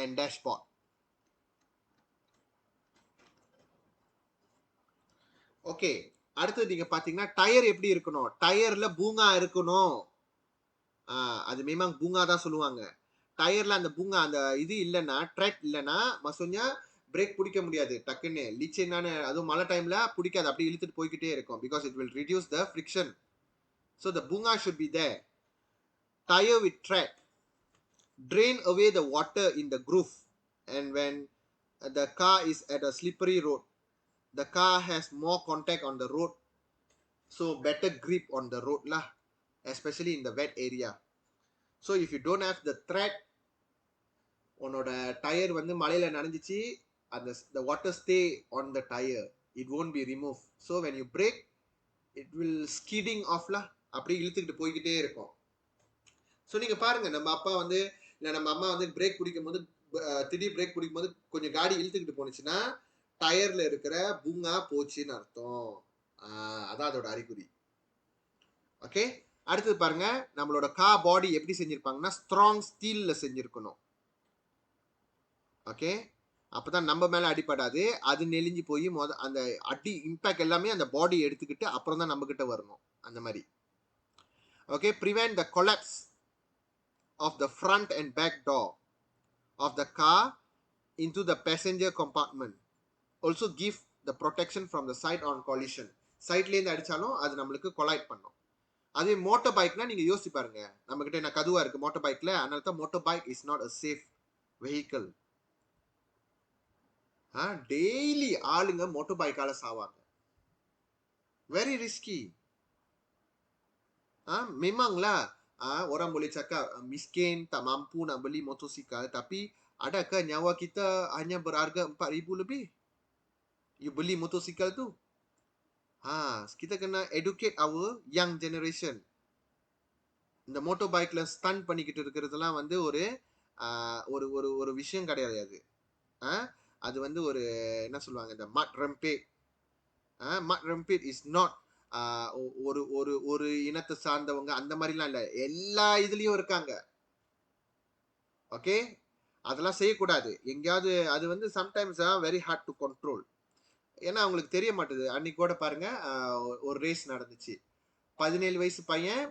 and dashboard. Okay, அடுத்து நீங்க பாத்தீங்கன்னா tyre எப்படி இருக்கணும்? டயர்ல பூங்கா இருக்கணும். அது memang bunga தான் சொல்லுவாங்க. டயர்ல அந்த பூங்கா அந்த இது இல்லைன்னா, ட்ரெட் இல்லைன்னா maksudnya பிரேக் பிடிக்க முடியாது டக்குன்னு. லிச்சனான அதுவும் மழை டைம்ல பிடிக்காது, அப்படி இழுத்துட்டு போய்கிட்டே இருக்கும். Because it will reduce the friction. So the bunga should be there. Tire with tread drain away the water in the groove, and when the car is at a slippery road, the car has more contact on the road, so better grip on the road lah, especially in the wet area. So if you don't have the tread, உன்னோட tyre வந்து மழையில நனைஞ்சிச்சு, அந்த the water stay on the tire, it won't be removed. So when you brake, it will skidding off lah, அப்படி இழுத்துக்கிட்டு போய்கிட்டே இருக்கும். So நீங்க பாருங்க, நம்ம அப்பா வந்து இல்லை நம்ம அம்மா வந்து பிரேக் பிடிக்கும் போது, திடீர் பிரேக் பிடிக்கும் போது கொஞ்சம் காடி இழுத்துக்கிட்டு போனுச்சுன்னா டயர்ல இருக்கிற பூங்கா போச்சுன்னு அர்த்தம். அதான் அதோட அறிகுறி. ஓகே, அடுத்தது பாருங்க, நம்மளோட கார் பாடி எப்படி செஞ்சிருப்பாங்கன்னா ஸ்ட்ராங் ஸ்டீல்ல செஞ்சிருக்கணும். ஓகே, அப்பதான் நம்ம மேல அடிப்படாது, அது நெளிஞ்சு போய் அந்த அடி இம்பாக்ட் எல்லாமே அந்த பாடி எடுத்துக்கிட்டு அப்புறம் தான் நம்ம கிட்ட வரணும், அந்த மாதிரி. Okay, prevent the collapse of the front and back door of the car into the passenger compartment. Also give the protection from the side on collision. சைட்ல இருந்து அடிச்சாலும் அது நம்மளுக்கு கொலைட் பண்ணும். அதே மோட்டார் பைக்னா நீங்க யோசிச்சு பாருங்க, நம்ம கிட்ட என்ன கதுவா இருக்கு மோட்டார் பைக்ல, அதனால தான் motor bike is not a safe vehicle. Daily ஆளுங்க motor பைக்கால சாவாங்க, very risky. memang lah orang boleh cakap miskin, tak mampu nak beli motosikal, tapi adakah nyawa kita hanya berharga 4,000 lebih? You beli motosikal tu. Kita kena educate our young generation. இந்த Moto பைக்ல stun பண்ணிக்கிட்டு இருக்கிறதுலாம் வந்து ஒரு ஒரு ஒரு ஒரு விஷயம் கிடையாது. அது அது வந்து ஒரு என்ன சொல்லுவாங்க, இந்த மட் ரம்பேட். மட் ரம்பேட் இஸ் நாட் ஒரு ஒரு ஒரு இனத்தை சார்ந்தவங்க அந்த மாதிரிலாம் இல்லை, எல்லா இதுலயும் இருக்காங்க. ஓகே, அதெல்லாம் செய்யக்கூடாது எங்கேயாவது. அது வந்து sometimes very hard to control, ஏன்னா அவங்களுக்கு தெரிய மாட்டுது. அன்னைக்கு கூட பாருங்க, ஒரு ரேஸ் நடந்துச்சு. 17 வயசு பையன்,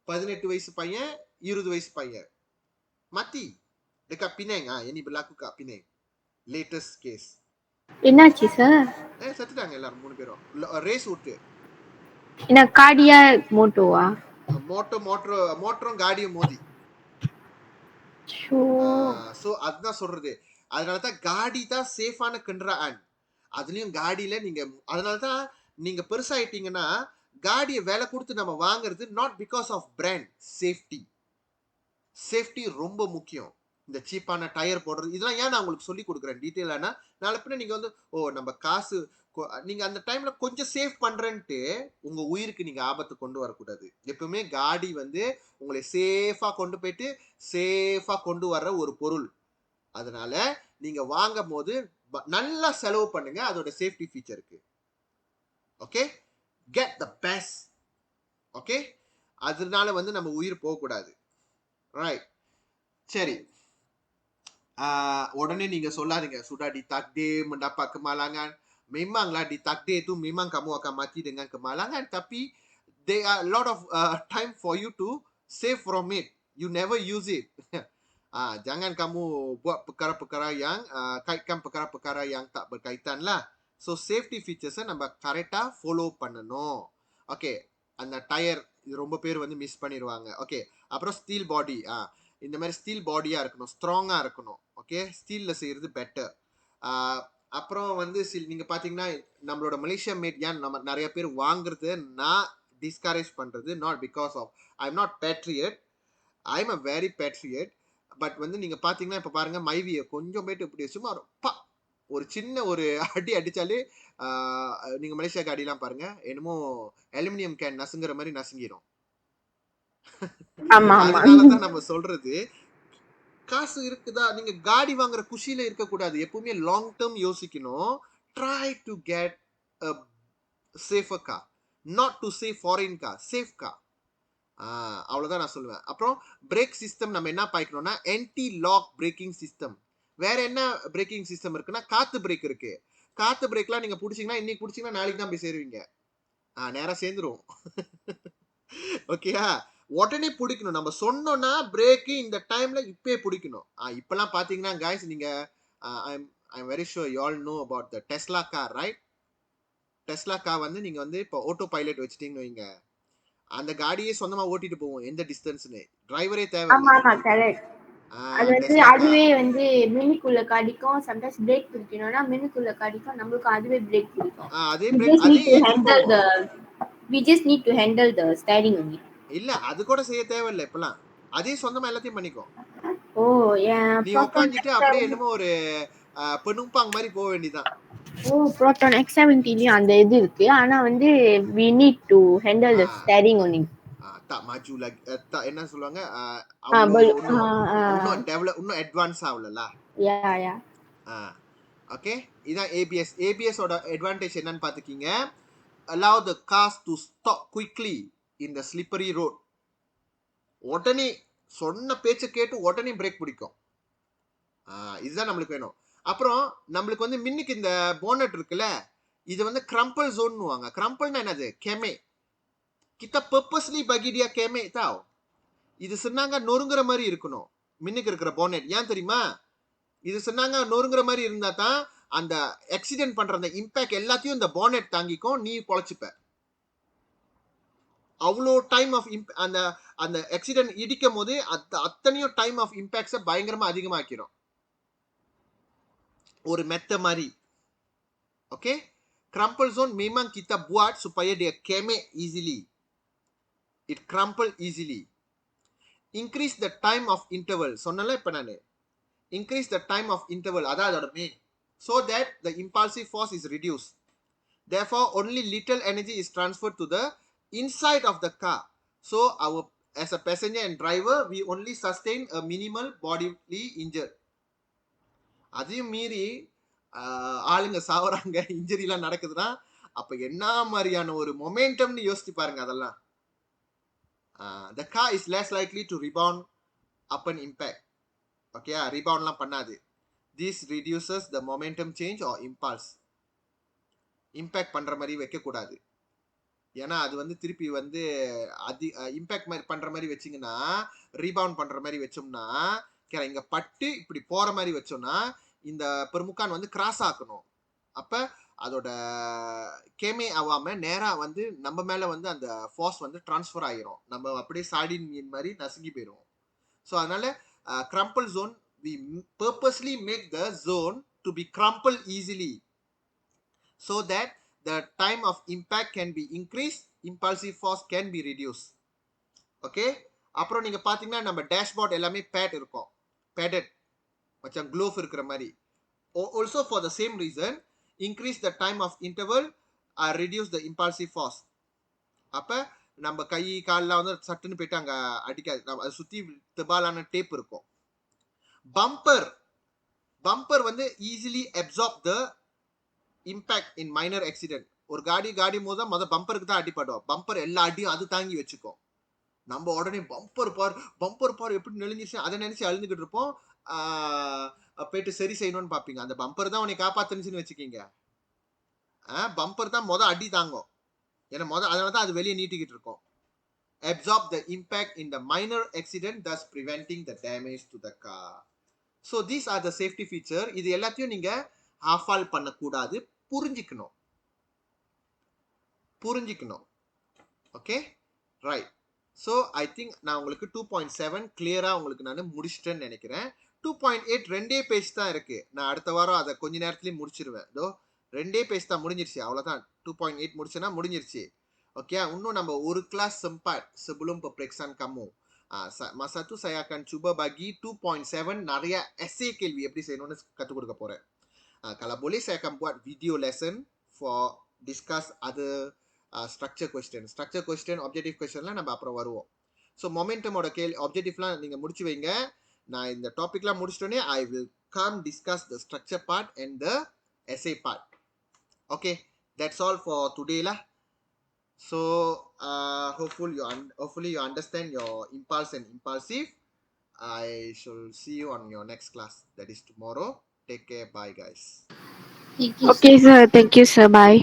18 வயசு பையன், 20 வயசு பையன் mati dekat Penang. Ini berlaku kat Penang, latest case. என்னாச்சு சார்? செத்துட்டாங்க எல்லாரும் 3 பேரும் ரேஸ் விட்டு. என்ன காடியா மோட்டோவா? மோட்டரும் காடியும் மோதி. சோ அதுதான் சொல்றது. அதனாலதான் காடி தான் சேஃபான கன்றான். அதுலயும் காடியில நீங்க, அதனாலதான் நீங்க பெருசாயிட்டீங்கன்னா காடியை விலை கொடுத்து நம்ம வாங்குறது not because of brand, safety. Safety ரொம்ப முக்கியம். இந்த சீப்பான டயர் போடுறது இதெல்லாம் ஏன் நான் உங்களுக்கு சொல்லி கொடுக்குறேன் டீட்டெயிலானா, நாளை பின்ன நீங்க வந்து நம்ம காசு நீங்க அந்த டைம்ல கொஞ்சம் சேவ் பண்றேன்ட்டு உங்க உயிருக்கு நீங்க ஆபத்து கொண்டு வரக்கூடாது. எப்பவுமே காடி வந்து உங்களை சேஃபா கொண்டு போயிட்டு சேஃபா கொண்டு வர்ற ஒரு பொருள். அதனால நீங்க வாங்கும் போது நல்லா செலவு பண்ணுங்க அதோட சேஃப்டி ஃபீச்சருக்கு. Okay, get the best. Okay, அதனால வந்து நம்ம உயிர் போகக்கூடாது. ரைட், சரி. உடனே நீங்க சொல்லாதீங்க sudah ditakdir mendapat kemalangan. Memanglah ditakdir itu memang kamu akan mati dengan kemalangan, tapi there are a lot of time for you to save from it. You never use it. Jangan kamu buat perkara-perkara yang kaitkan perkara-perkara yang tak berkaitan lah. So safety features நம்ம கரெக்டா follow பண்ணணும். Okay, அந்த tyre இது ரொம்ப பேர் வந்து miss பண்ணிடுவாங்க. Okay, அப்புறம் ஸ்டீல் பாடி. இந்த மாதிரி ஸ்டீல் பாடியாக இருக்கணும், ஸ்ட்ராங்காக இருக்கணும். ஓகே, ஸ்டீலில் செய்கிறது பெட்டர். அப்புறம் வந்து நீங்கள் பார்த்தீங்கன்னா நம்மளோட மலேசியா மேட் ஏன் நம்ம நிறைய பேர் வாங்குறது நான் டிஸ்கரேஜ் பண்ணுறது, not because of I'm not patriot, I'm a very patriot. But வந்து நீங்கள் பார்த்தீங்கன்னா இப்போ பாருங்கள் மைவியை கொஞ்சம் போயிட்டு இப்படி சும்மா ஒரு சின்ன ஒரு அடி அடித்தாலே நீங்கள் மலேசியா அடிலாம் பாருங்கள் என்னமோ அலுமினியம் கேன் நசுங்கிற மாதிரி நசுங்கிடும். அதனால தான் நம்ம சொல்றது, காசு இருக்குதா நீங்க காடி வாங்குற குஷியில இருக்கக்கூடாது, எப்பவுமே லாங் டேர்ம் யோசிக்கணும். Try to get a safer car, not to save foreign car, safe car. அவ்வளவுதான் நான் சொல்லுவேன். அப்புறம் பிரேக் சிஸ்டம் நம்ம என்ன பாய்க்கணும்னா ஆன்டி லாக் பிரேக்கிங் சிஸ்டம். வேற என்ன பிரேக்கிங் சிஸ்டம் இருக்குன்னா காத்து பிரேக் இருக்கு. காத்து பிரேக்லாம் நீங்க பிடிச்சீங்கன்னா இன்னைக்கு பிடிச்சீங்கன்னா நாளைக்கு தான் போய் சேருவீங்க, நேரம் சேர்ந்துரும். ஓகேயா, உடனே பிடிக்கணும். நம்ம சொன்னோம்னா பிரேக்கு இந்த டைம்ல இப்பயே பிடிக்கணும். இப்பெல்லாம் பாத்தீங்கன்னா கைஸ் நீங்க I'm very sure you all know about the Tesla car, right? Tesla car வந்து நீங்க வந்து இப்போ ஆட்டோ பைலட் வச்சிட்டீங்கன்னு வைங்க, அந்த காடியே சொந்தமா ஓட்டிட்டு போவோம் எந்த டிஸ்டன்ஸ்னு, டிரைவரே தேவையில்லை. அது வந்து அதுவே வந்து மின்னுக்குள்ள காடிக்கும், சம்டைம்ஸ் பிரேக் பிடிக்கணும்னா மின்னுக்குள்ள காடிக்கும், நம்மளுக்கு அதுவே பிரேக் பிடிக்கும். அதே பிரேக் அதே ஏத்தி போவோம். We just need to handle the steering only. இல்ல அது கூட செய்ய தேவையில்லை, இப்பெல்லாம் அதே சொந்தமா எல்லாத்தையும் பண்ணிக்கும். ஓ நீ உட்காந்துட்டு அப்படியே என்னமோ ஒரு பெணும்பாங் மாதிரி போக வேண்டியதான். Proton X70 அந்த இது இருக்கு, ஆனா வந்து we need to handle the steering only. tak maju lagi, tak என்ன சொல்லுவாங்க, அவ்வளோ இன்னும் டெவலப் இன்னும் அட்வான்ஸ் ஆகலல. Yeah. ஓகே, இதான் ஏபிஎஸ். ஏபிஎஸ் ஓட அட்வான்டேஜ் என்னன்னு பாத்துக்கீங்க, allow the cars to stop quickly in the slippery road. உடனே சொன்ன பேச்சை கேட்டு உடனே பிரேக் பிடிக்கும். இதுதான் நம்மளுக்கு வேணும். அப்புறம் நம்மளுக்கு வந்து மின்னுக்கு இந்த போனட் இருக்குல்ல, இது வந்து கிரம்பிள் ஜோன்னுவாங்க. கிரம்பிள்னா என்னது, கெமே. kita purposely bagi dia kemek tau. இது சொன்னாங்க நொறுங்குற மாதிரி இருக்கணும் மின்னுக்கு இருக்கிற போனட். ஏன் தெரியுமா, இது சொன்னாங்க நொறுங்குற மாதிரி இருந்தா தான் அந்த ஆக்சிடென்ட் பண்ற அந்த இம்பாக்ட் எல்லாத்தையும் இந்த போனட் தாங்கிக்கும், நீ பொழைச்சுப்ப. அவ்வளோ டைம் ஆஃப் அந்த அந்த ஆக்சிடென்ட் இடிக்கும் போது அத்தனையும் டைம் ஆஃப் இம்பாக்ட்ஸை பயங்கரமா அதிகமாக்கிறோம், ஒரு மெத்த மாதிரி. Okay, crumple zone memang kita buat supaya dia kemek easily, it crumple easily. Increase the time of interval, சொன்னல இப்ப நானு, increase the time of interval, அதான் அதோட main, so that the impulsive force is reduced. Therefore only little energy is transferred to the inside of the car, so our as a passenger and driver we only sustain a minimal bodily injury. அதையும் மீறி ஆளுங்க சாவறாங்க, இன்ஜுரிலாம் நடக்குதுன்னா அப்ப என்ன மாதிரியான ஒரு மொமெண்டம்னு யோசிச்சு பாருங்க. அதெல்லாம் the car is less likely to rebound upon impact. Okay, ரீபவுண்ட்லாம் பண்ணாது. this reduces the momentum change or impulse. Impact பண்ற மாதிரி வைக்க கூடாது, ஏன்னா அது வந்து திருப்பி வந்து இம்பேக்ட் மாதிரி பண்ற மாதிரி வச்சிங்கன்னா, ரீபவுண்ட் பண்ற மாதிரி வச்சோம்னா, இங்க பட்டு இப்படி போற மாதிரி வச்சோம்னா இந்த பெருமுக்கான் வந்து கிராஸ் ஆக்கணும். அப்ப அதோட கேமே ஆகாம நேரா வந்து நம்ம மேல வந்து அந்த ஃபோர்ஸ் வந்து டிரான்ஸ்ஃபர் ஆகிரும், நம்ம அப்படியே சாடின் மீன் மாதிரி நசுங்கி போயிடும். ஸோ அதனால crumple zone we purposely make the zone to be crumple easily so that the time of impact can be increased, impulsive force can be reduced. Okay, அப்புறம் நீங்க பாத்தீங்கன்னா நம்ம டேஷ்போர்ட் எல்லாமே பேட் இருக்கும், பேடட் macam glove இருக்கிற மாதிரி. Also for the same reason, increase the time of interval, reduce the impulsive force. அப்ப நம்ம கை கால்லாம் வந்து சட்டுன்னு போயிட்டு அங்க அடிக்காது, அதை சுத்தி தபாலான டேப் இருக்கும். பம்பர் வந்து easily absorb the impact in minor accident. ஒரு காடி மோத பம்பருக்கு தான் அடிப்படும், பம்பர் எல்லா அடியும் அது தாங்கி வச்சுக்கும். நம்ம உடனே பம்பர் பார் எப்படி நெளிஞ்சிச்சு அதை நினைச்சு அழுந்துகிட்டு இருப்போம். போயிட்டு சரி செய்யணும்னு பாப்பீங்க, அந்த பம்பர் தான் உன்னை காப்பாத்துனுச்சுன்னு வச்சுக்கீங்க. பம்பர் தான் அடி தாங்கும், ஏன்னா அதனாலதான் அது வெளியே நீட்டிக்கிட்டு இருக்கும். absorb the impact in the minor accident, thus preventing the damage to the car. So these are the safety feature. இது எல்லாத்தையும் நீங்க ஹாஃபால் பண்ணக்கூடாது, புரிஞ்சிக்கணும். Okay, right. So I think நான் உங்களுக்கு 2.7 கிளியராக உங்களுக்கு நான் முடிச்சிட்டேன்னு நினைக்கிறேன். 2.8 ரெண்டே பேஜ் தான் இருக்கு. நான் அடுத்த வாரம் அதை கொஞ்ச நேரத்துலேயும் முடிச்சிருவேன். இதோ ரெண்டே பேஜ் தான் முடிஞ்சிருச்சு, அவ்வளோதான். 2.8 முடிச்சுன்னா முடிஞ்சிருச்சு. Okey, இன்னும் நம்ம ஒரு class sempat sebelum peperiksaan kamu. Masa tu saya akan cuba bagi 2.7 நிறைய essay கேள்வி எப்படி செய்யணும்னு கற்றுக் கொடுக்க போறேன். Kalau boleh saya akan buat video lesson for discuss other structure question. Structure question, objective questionலாம் நம்ம அப்புறம் வருவோம். ஸோ மொமெண்டமோட ஆப்ஜெக்டிவ்லாம் நீங்கள் முடிச்சு வைங்க. நான் இந்த டாபிக்லாம் முடிச்சிட்டோன்னே I will come discuss the structure part and the essay part. Okay, that's all for today lah. So hopefully you understand your impulse and impulsive. I shall see you on your next class, that is tomorrow. Take care. Bye guys. Thank you, Okay, sir. sir. Thank you, sir. Bye.